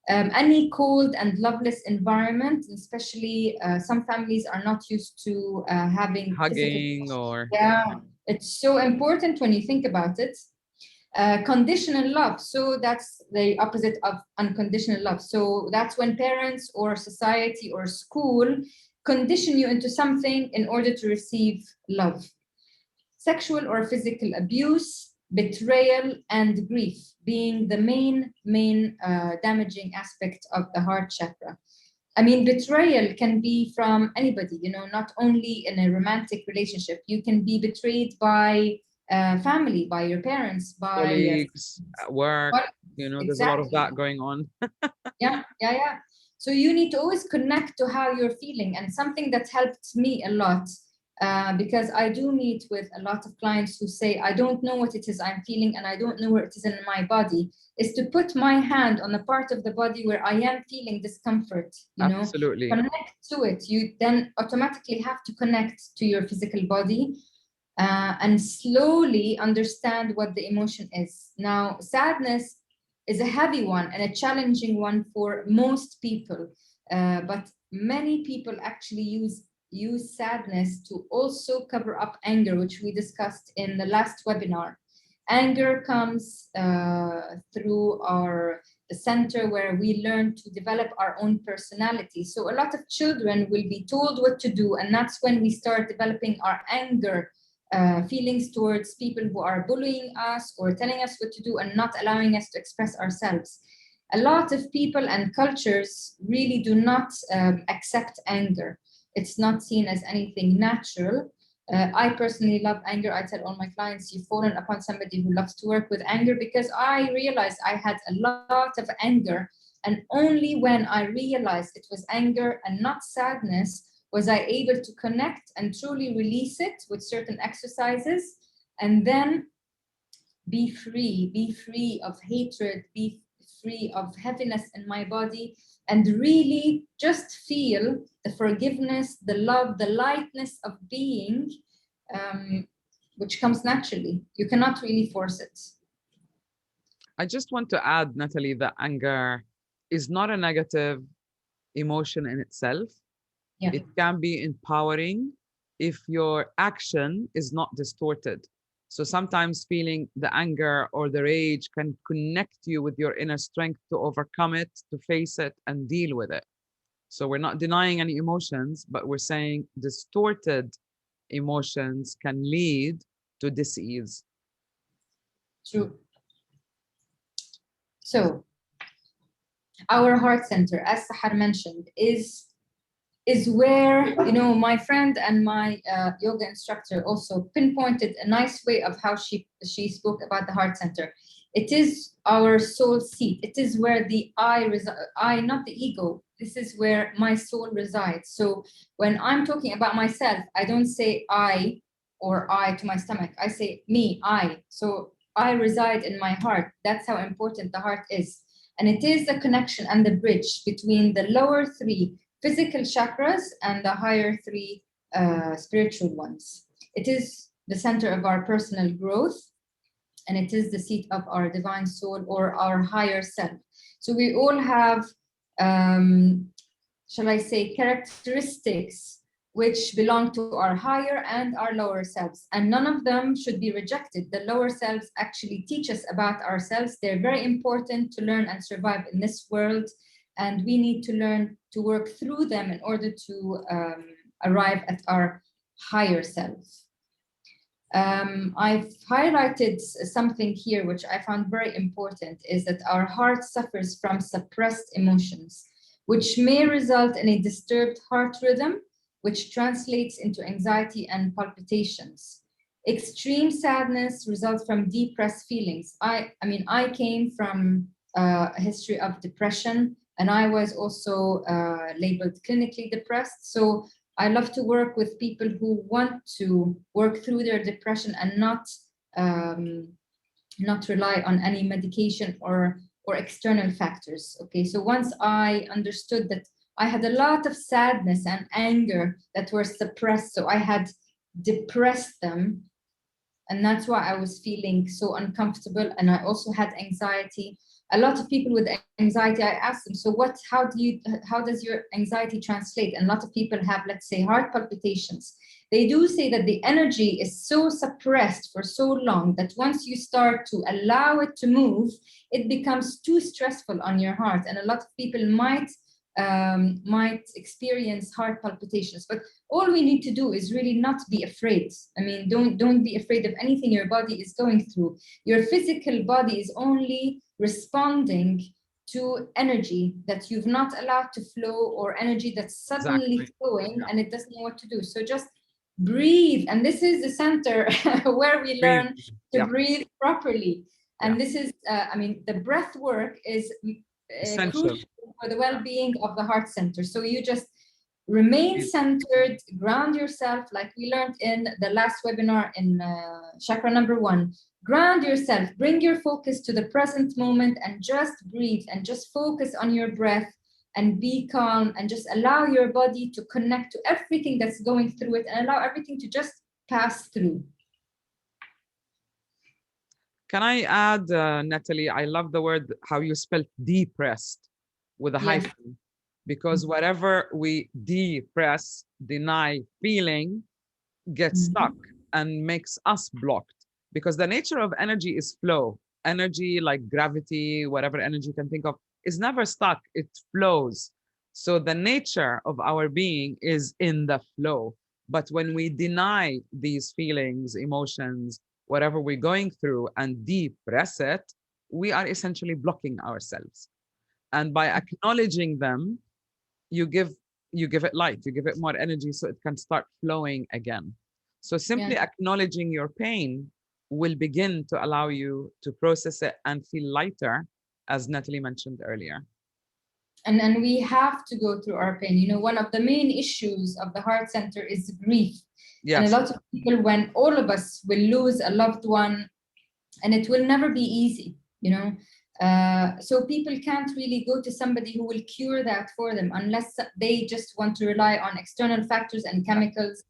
[SPEAKER 1] Any cold and loveless environment, especially some families are not used to having
[SPEAKER 2] Hugging or...
[SPEAKER 1] Yeah, it's so important when you think about it. Conditional love, so that's the opposite of unconditional love. So that's when parents or society or school condition you into something in order to receive love. Sexual or physical abuse, betrayal, and grief being the main damaging aspect of the heart chakra. I mean, betrayal can be from anybody, not only in a romantic relationship. You can be betrayed by family, by your parents, by
[SPEAKER 2] colleagues at work.
[SPEAKER 1] Exactly.
[SPEAKER 2] There's a lot of that going on.
[SPEAKER 1] Yeah. So you need to always connect to how you're feeling. And something that helped me a lot, because I do meet with a lot of clients who say, I don't know what it is I'm feeling and I don't know where it is in my body, is to put my hand on the part of the body where I am feeling discomfort,
[SPEAKER 2] Absolutely.
[SPEAKER 1] Connect to it. You then automatically have to connect to your physical body and slowly understand what the emotion is. Now, sadness is a heavy one and a challenging one for most people, but many people actually use sadness to also cover up anger, which we discussed in the last webinar. Anger comes through the center where we learn to develop our own personality. So a lot of children will be told what to do, and that's when we start developing our anger feelings towards people who are bullying us or telling us what to do and not allowing us to express ourselves. A lot of people and cultures really do not accept anger. It's not seen as anything natural. I personally love anger. I tell all my clients, you've fallen upon somebody who loves to work with anger, because I realized I had a lot of anger. And only when I realized it was anger and not sadness was I able to connect and truly release it with certain exercises, and then be free of hatred, be free of heaviness in my body, and really just feel the forgiveness, the love, the lightness of being, which comes naturally. You cannot really force it.
[SPEAKER 2] I just want to add, Nathalie, that anger is not a negative emotion in itself.
[SPEAKER 1] Yeah.
[SPEAKER 2] It can be empowering if your action is not distorted. So sometimes feeling the anger or the rage can connect you with your inner strength to overcome it, to face it and deal with it. So we're not denying any emotions, but we're saying distorted emotions can lead to dis-ease.
[SPEAKER 1] True. So our heart center, as Sahar mentioned, is where, my friend and my yoga instructor also pinpointed a nice way of how she spoke about the heart center. It is our soul seat. It is where the I, not the ego. This is where my soul resides. So when I'm talking about myself, I don't say I or I to my stomach. I say me, I. So I reside in my heart. That's how important the heart is. And it is the connection and the bridge between the lower three physical chakras and the higher three spiritual ones. It is the center of our personal growth, and it is the seat of our divine soul or our higher self. So we all have, shall I say, characteristics which belong to our higher and our lower selves, and none of them should be rejected. The lower selves actually teach us about ourselves. They're very important to learn and survive in this world. and we need to learn to work through them in order to arrive at our higher self. I've highlighted something here which I found very important, is that our heart suffers from suppressed emotions, which may result in a disturbed heart rhythm, which translates into anxiety and palpitations. Extreme sadness results from depressed feelings. I mean, I came from a history of depression, and I was also labeled clinically depressed. So I love to work with people who want to work through their depression and not rely on any medication or external factors. Okay, so once I understood that I had a lot of sadness and anger that were suppressed, so I had depressed them, and that's why I was feeling so uncomfortable, and I also had anxiety. A lot of people with anxiety, I ask them, so how does your anxiety translate? And a lot of people have, let's say, heart palpitations. They do say that the energy is so suppressed for so long that once you start to allow it to move, it becomes too stressful on your heart. And a lot of people might experience heart palpitations, but all we need to do is really not be afraid. I mean, don't be afraid of anything your body is going through. Your physical body is only responding to energy that you've not allowed to flow, or energy that's suddenly flowing and it doesn't know what to do. So just breathe, and this is the center where we learn to breathe properly. And this is I mean, the breath work is crucial for the well-being of the heart center. So you just remain centered, ground yourself, like we learned in the last webinar in chakra number 1. Ground yourself, bring your focus to the present moment, and just breathe, and just focus on your breath, and be calm, and just allow your body to connect to everything that's going through it, and allow everything to just pass through.
[SPEAKER 2] Can I add, Nathalie, I love the word, how you spelled depressed with a hyphen, because whatever we depress, deny, feeling, gets stuck and makes us blocked. Because the nature of energy is flow. Energy, like gravity, whatever energy you can think of, is never stuck, it flows. So the nature of our being is in the flow. But when we deny these feelings, emotions, whatever we're going through, and depress it, we are essentially blocking ourselves. And by acknowledging them, you give it light, you give it more energy, so it can start flowing again. So simply acknowledging your pain will begin to allow you to process it and feel lighter, as Nathalie mentioned earlier.
[SPEAKER 1] And we have to go through our pain. You know, one of the main issues of the heart center is grief. And a lot of people, when all of us will lose a loved one, and it will never be easy, you know. So people can't really go to somebody who will cure that for them, unless they just want to rely on external factors and chemicals,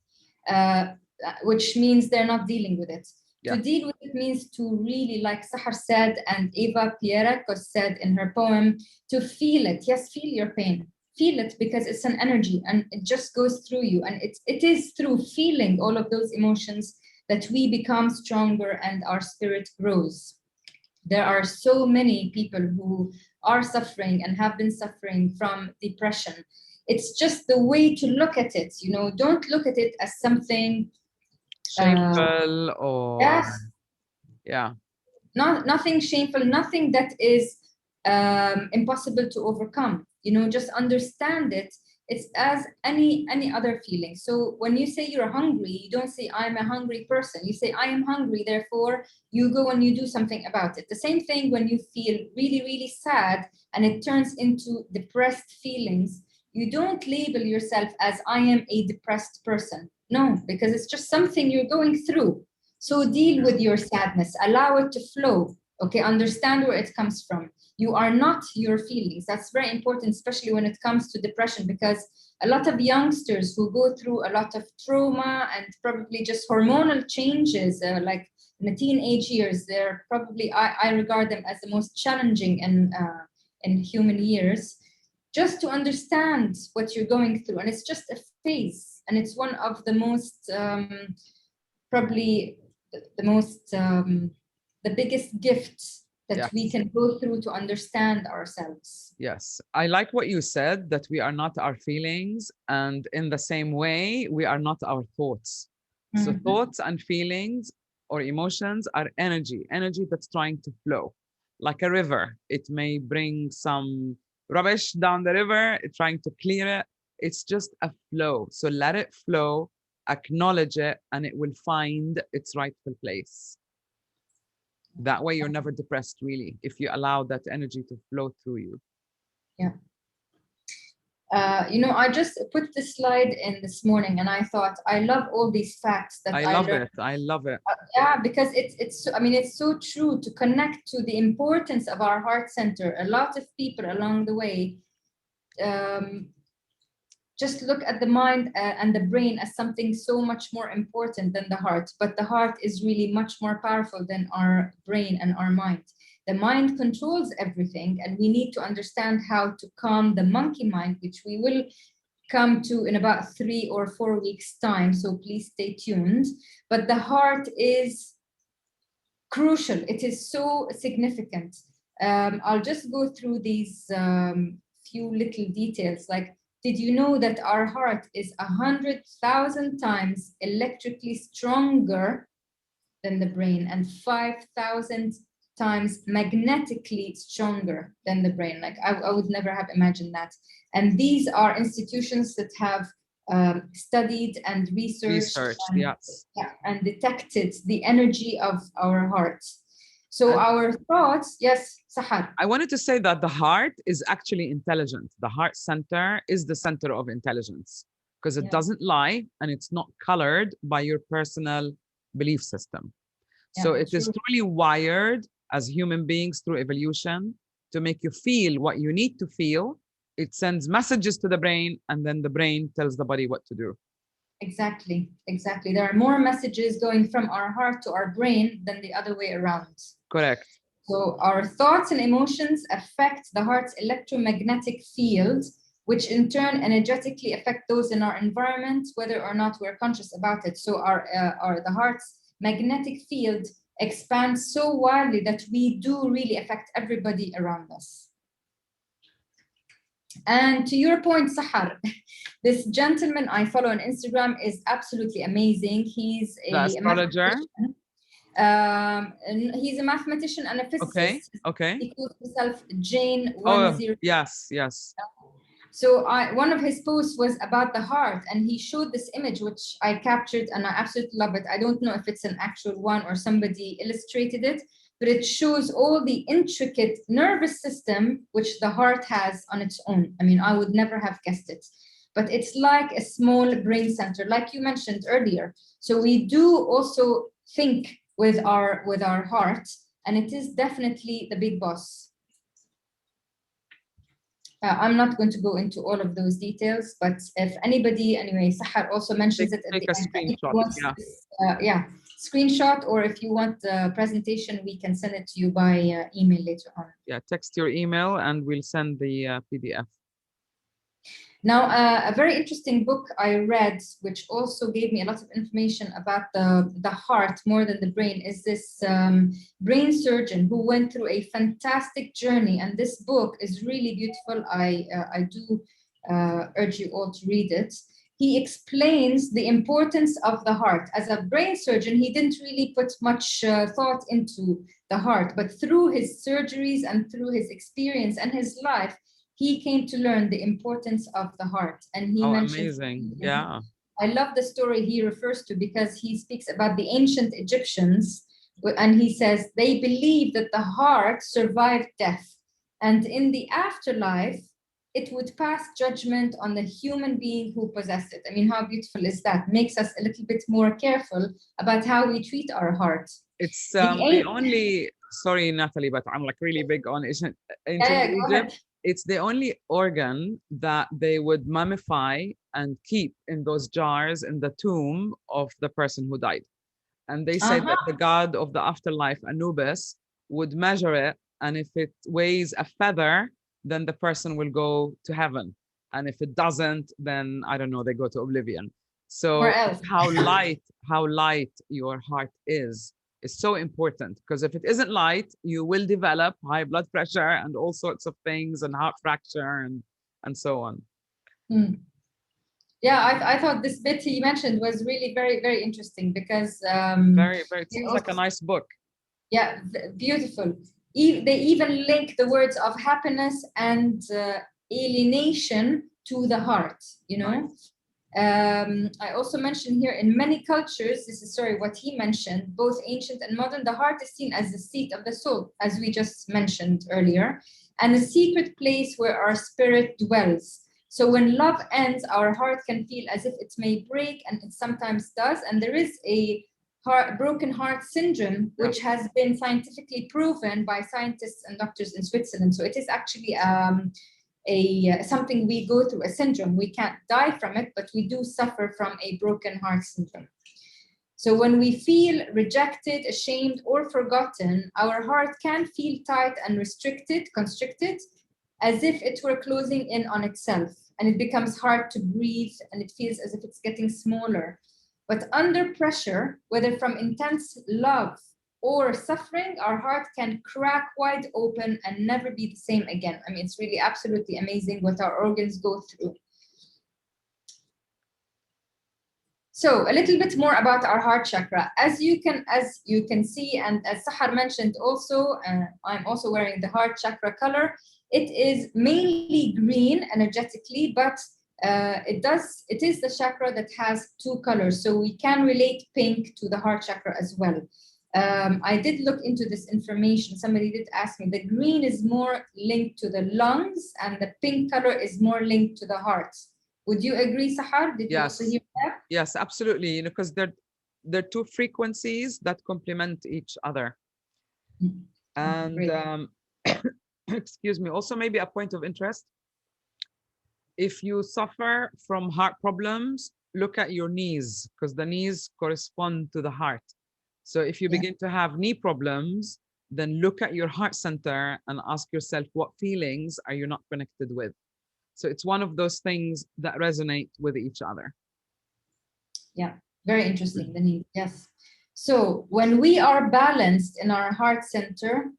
[SPEAKER 1] which means they're not dealing with it. To deal with it means to really, like Sahar said, and Eva Pierrakos said in her poem, to feel it. Yes, feel your pain. Feel it, because it's an energy and it just goes through you. And it is through feeling all of those emotions that we become stronger and our spirit grows. There are so many people who are suffering and have been suffering from depression. It's just the way to look at it. You know, don't look at it as something
[SPEAKER 2] shameful or
[SPEAKER 1] nothing shameful, nothing that is impossible to overcome. You know, just understand it. It's as any other feeling. So when you say you're hungry, you don't say I'm a hungry person. You say I am hungry, therefore you go and you do something about it. The same thing when you feel really, really sad and it turns into depressed feelings. You don't label yourself as I am a depressed person. No, because it's just something you're going through. So deal with your sadness, allow it to flow. Okay, understand where it comes from. You are not your feelings. That's very important, especially when it comes to depression, because a lot of youngsters who go through a lot of trauma and probably just hormonal changes, like in the teenage years, they're probably, I regard them as the most challenging in human years, just to understand what you're going through. And it's just a phase. And it's one of the most, probably the most, the biggest gift that we can go through to understand ourselves.
[SPEAKER 2] Yes, I like what you said, that we are not our feelings, and in the same way, we are not our thoughts. So thoughts and feelings or emotions are energy that's trying to flow. Like a river, it may bring some rubbish down the river, it's trying to clear it. It's just a flow. So let it flow, acknowledge it, and it will find its rightful place. That way, you're never depressed, really, if you allow that energy to flow through you.
[SPEAKER 1] Yeah. You know, I just put this slide in this morning, and I thought, I love all these facts that I
[SPEAKER 2] love
[SPEAKER 1] learned.
[SPEAKER 2] it. I love it.
[SPEAKER 1] Yeah, because it's I mean, it's so true to connect to the importance of our heart center. A lot of people along the way just look at the mind and the brain as something so much more important than the heart. But the heart is really much more powerful than our brain and our mind. The mind controls everything, and we need to understand how to calm the monkey mind, which we will come to in about 3 or 4 weeks' time. So please stay tuned. But the heart is crucial. It is so significant. I'll just go through these few little details. Like, did you know that our heart is 100,000 times electrically stronger than the brain and 5,000 times magnetically stronger than the brain? Like, I would never have imagined that. And these are institutions that have studied and researched and,
[SPEAKER 2] yes.
[SPEAKER 1] and detected the energy of our heart. So our thoughts, yes, Sahar.
[SPEAKER 2] I wanted to say that the heart is actually intelligent. The heart center is the center of intelligence because it doesn't lie and it's not colored by your personal belief system. So it is truly wired as human beings through evolution to make you feel what you need to feel. It sends messages to the brain, and then the brain tells the body what to do.
[SPEAKER 1] Exactly, exactly. There are more messages going from our heart to our brain than the other way around.
[SPEAKER 2] Correct.
[SPEAKER 1] So our thoughts and emotions affect the heart's electromagnetic field, which in turn energetically affect those in our environment, whether or not we're conscious about it. So the heart's magnetic field expands so widely that we do really affect everybody around us. And to your point, Sahar, this gentleman I follow on Instagram is absolutely amazing. He's
[SPEAKER 2] the astrologer.
[SPEAKER 1] And he's a mathematician and a physicist.
[SPEAKER 2] Okay.
[SPEAKER 1] He calls himself Jane 10.
[SPEAKER 2] Oh, yes.
[SPEAKER 1] So one of his posts was about the heart, and he showed this image, which I captured, and I absolutely love it. I don't know if it's an actual one or somebody illustrated it, but it shows all the intricate nervous system which the heart has on its own. I mean, I would never have guessed it, but it's like a small brain center, like you mentioned earlier. So we do also think with our heart, and it is definitely the big boss. I'm not going to go into all of those details, but if anybody, anyway, Sahar also mentions it at the end. Screenshot, screenshot, or if you want the presentation, we can send it to you by email later on.
[SPEAKER 2] Yeah, text your email and we'll send the PDF.
[SPEAKER 1] Now, a very interesting book I read, which also gave me a lot of information about the heart more than the brain, is this brain surgeon who went through a fantastic journey. And this book is really beautiful. I do urge you all to read it. He explains the importance of the heart. As a brain surgeon, he didn't really put much thought into the heart, but through his surgeries and through his experience and his life, he came to learn the importance of the heart. And he mentioned,
[SPEAKER 2] amazing. Yeah.
[SPEAKER 1] I love the story he refers to because he speaks about the ancient Egyptians, and he says they believe that the heart survived death, and in the afterlife it would pass judgment on the human being who possessed it. I mean, how beautiful is that? Makes us a little bit more careful about how we treat our heart.
[SPEAKER 2] It's the only, sorry Nathalie, but I'm like really big on ancient Egypt. It's the only organ that they would mummify and keep in those jars in the tomb of the person who died. And they say that the god of the afterlife, Anubis, would measure it. And if it weighs a feather, then the person will go to heaven. And if it doesn't, then I don't know, they go to oblivion. So how light your heart is is so important, because if it isn't light, you will develop high blood pressure and all sorts of things, and heart fracture and so on.
[SPEAKER 1] Yeah, I thought this bit you mentioned was really very, very interesting, because
[SPEAKER 2] very, it seems like a nice book.
[SPEAKER 1] Yeah, beautiful. They even link the words of happiness and alienation to the heart, you know. Nice. I also mentioned here, in many cultures, this is what he mentioned, both ancient and modern, the heart is seen as the seat of the soul, as we just mentioned earlier, and a secret place where our spirit dwells. So when love ends, our heart can feel as if it may break, and it sometimes does. And there is a broken heart syndrome, which has been scientifically proven by scientists and doctors in Switzerland. So it is actually something we go through, a syndrome. We can't die from it, but we do suffer from a broken heart syndrome. So when we feel rejected, ashamed, or forgotten, our heart can feel tight and constricted, as if it were closing in on itself, and it becomes hard to breathe, and it feels as if it's getting smaller. But under pressure, whether from intense love or suffering, our heart can crack wide open and never be the same again. I mean, it's really absolutely amazing what our organs go through. So a little bit more about our heart chakra. As you can see, and as Sahar mentioned also, I'm also wearing the heart chakra color. It is mainly green energetically, but it is the chakra that has two colors. So we can relate pink to the heart chakra as well. I did look into this information. Somebody did ask me. The green is more linked to the lungs, and the pink color is more linked to the heart. Would you agree, Sahar? Did you also hear that?
[SPEAKER 2] Yes, absolutely. You know, because they're two frequencies that complement each other. And excuse me. Also, maybe a point of interest. If you suffer from heart problems, look at your knees, because the knees correspond to the heart. So if you begin to have knee problems, then look at your heart center and ask yourself, what feelings are you not connected with? So it's one of those things that resonate with each other.
[SPEAKER 1] Yeah, very interesting, the knee, yes. So when we are balanced in our heart center,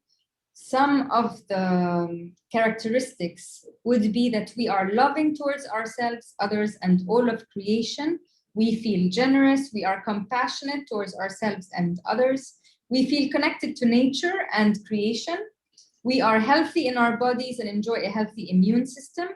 [SPEAKER 1] some of the characteristics would be that we are loving towards ourselves, others, and all of creation. We feel generous. We are compassionate towards ourselves and others. We feel connected to nature and creation. We are healthy in our bodies and enjoy a healthy immune system.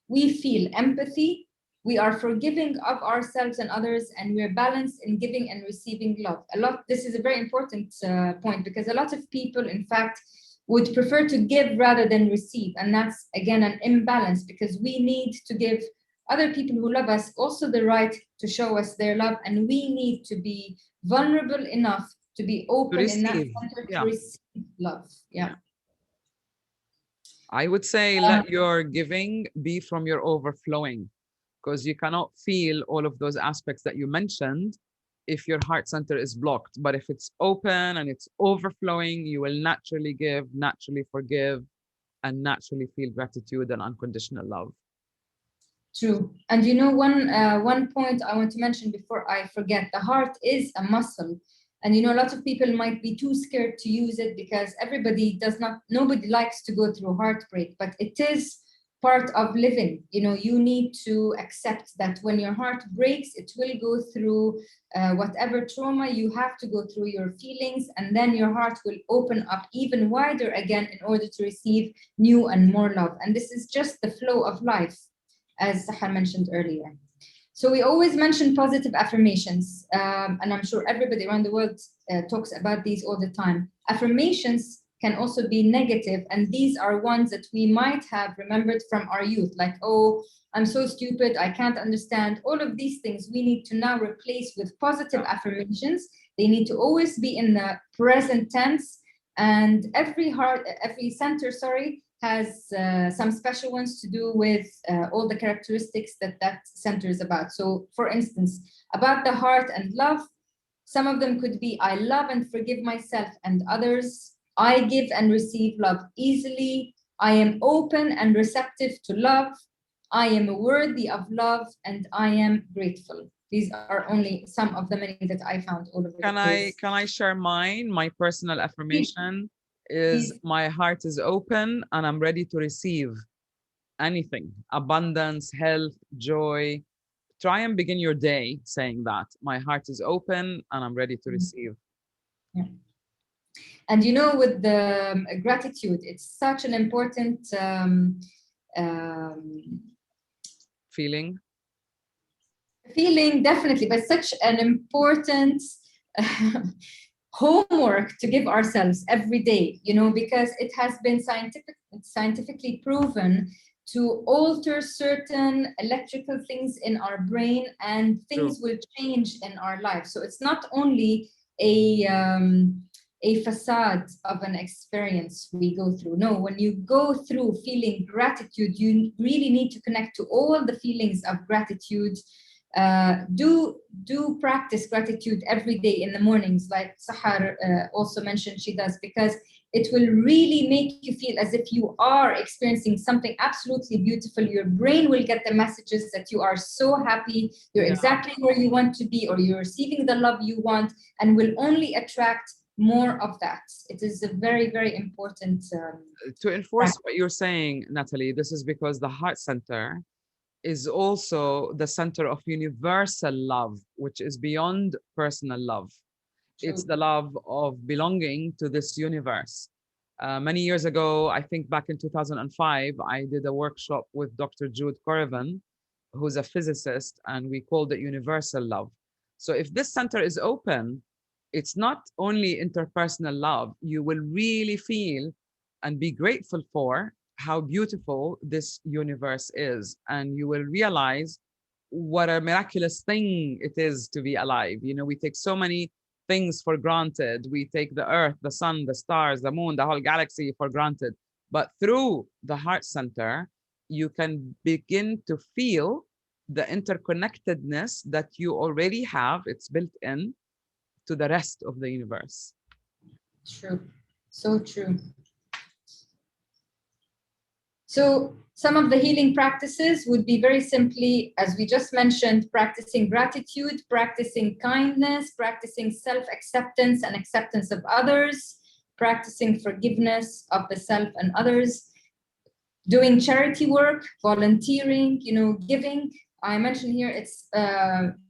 [SPEAKER 1] We feel empathy. We are forgiving of ourselves and others, and we're balanced in giving and receiving love. This is a very important point, because a lot of people, in fact, would prefer to give rather than receive. And that's, again, an imbalance, because we need to give other people who love us also the right to show us their love. And we need to be vulnerable enough to be open in that center to receive love. Yeah.
[SPEAKER 2] I would say let your giving be from your overflowing, because you cannot feel all of those aspects that you mentioned if your heart center is blocked. But if it's open and it's overflowing, you will naturally give, naturally forgive, and naturally feel gratitude and unconditional love.
[SPEAKER 1] True. And you know, one point I want to mention before I forget, the heart is a muscle. And you know, a lot of people might be too scared to use it, because nobody likes to go through heartbreak, but it is part of living. You know, you need to accept that when your heart breaks, it will go through whatever trauma you have to go through, your feelings, and then your heart will open up even wider again in order to receive new and more love. And this is just the flow of life, as Sahar mentioned earlier. So we always mention positive affirmations, and I'm sure everybody around the world talks about these all the time. Affirmations can also be negative, and these are ones that we might have remembered from our youth, like, oh, I'm so stupid, I can't understand. All of these things we need to now replace with positive affirmations. They need to always be in the present tense, and every center, has some special ones to do with all the characteristics that center is about. So for instance, about the heart and love, some of them could be, I love and forgive myself and others. I give and receive love easily. I am open and receptive to love. I am worthy of love, and I am grateful. These are only some of the many that I found all over the place.
[SPEAKER 2] Can I share mine? My personal affirmation is
[SPEAKER 1] Please.
[SPEAKER 2] my heart is open and I'm ready to receive anything, abundance, health, joy. Try and begin your day saying that. My heart is open and I'm ready to receive.
[SPEAKER 1] Yeah. And you know, with the gratitude, it's such an important
[SPEAKER 2] Feeling.
[SPEAKER 1] feeling, definitely, but such an important homework to give ourselves every day, you know, because it has been scientifically proven to alter certain electrical things in our brain, and things will change in our life. So it's not only a facade of an experience we go through. No, when you go through feeling gratitude, you really need to connect to all the feelings of gratitude. Do practice gratitude every day in the mornings, like Sahar also mentioned she does, because it will really make you feel as if you are experiencing something absolutely beautiful. Your brain will get the messages that you are so happy, you're exactly where you want to be, or you're receiving the love you want, and will only attract more of that. It is a very, very important.
[SPEAKER 2] To enforce what you're saying, Nathalie, this is because the heart center is also the center of universal love, which is beyond personal love. True. It's the love of belonging to this universe. Many years ago, I think back in 2005, I did a workshop with Dr. Jude Corrivan, who's a physicist, and we called it universal love. So if this center is open, it's not only interpersonal love. You will really feel and be grateful for how beautiful this universe is. And you will realize what a miraculous thing it is to be alive. You know, we take so many things for granted. We take the earth, the sun, the stars, the moon, the whole galaxy for granted. But through the heart center, you can begin to feel the interconnectedness that you already have. It's built in to the rest of the universe.
[SPEAKER 1] True. So true. So some of the healing practices would be very simply, as we just mentioned, practicing gratitude, practicing kindness, practicing self-acceptance and acceptance of others, practicing forgiveness of the self and others, doing charity work, volunteering, you know, giving. I mentioned here, it's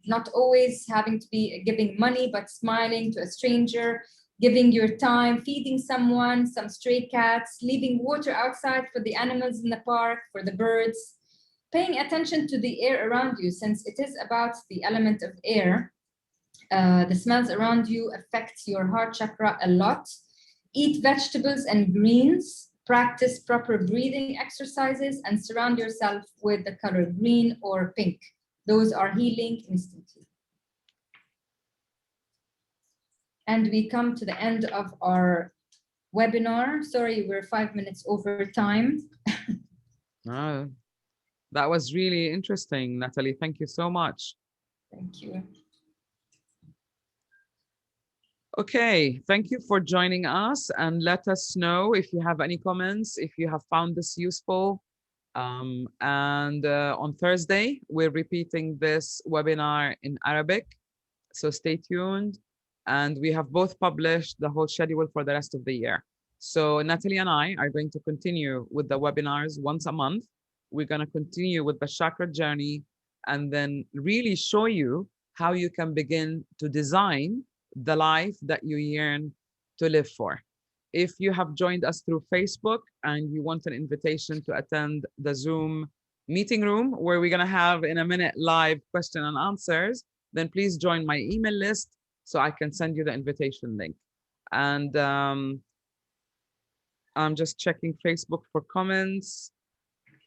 [SPEAKER 1] not always having to be giving money, but smiling to a stranger, giving your time, feeding someone, some stray cats, leaving water outside for the animals in the park, for the birds, paying attention to the air around you, since it is about the element of air. The smells around you affect your heart chakra a lot. Eat vegetables and greens, practice proper breathing exercises, and surround yourself with the color green or pink. Those are healing instantly. And we come to the end of our webinar. Sorry, we're 5 minutes over time.
[SPEAKER 2] That was really interesting, Nathalie. Thank you so much.
[SPEAKER 1] Thank you.
[SPEAKER 2] Okay, thank you for joining us, and let us know if you have any comments, if you have found this useful. On Thursday, we're repeating this webinar in Arabic, so stay tuned. And we have both published the whole schedule for the rest of the year. So Nathalie and I are going to continue with the webinars once a month. We're going to continue with the chakra journey and then really show you how you can begin to design the life that you yearn to live for. If you have joined us through Facebook and you want an invitation to attend the Zoom meeting room, where we're going to have in a minute live question and answers, then please join my email list so I can send you the invitation link. And I'm just checking Facebook for comments.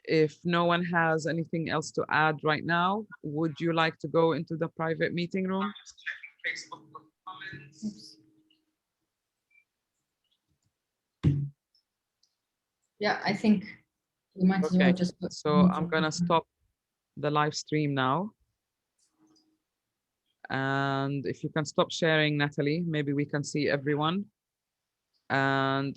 [SPEAKER 2] If no one has anything else to add right now, would you like to go into the private meeting room? I'm just checking Facebook for comments.
[SPEAKER 1] Yeah, I think we might as well just.
[SPEAKER 2] So I'm gonna stop the live stream now. And if you can stop sharing, Nathalie, maybe we can see everyone. And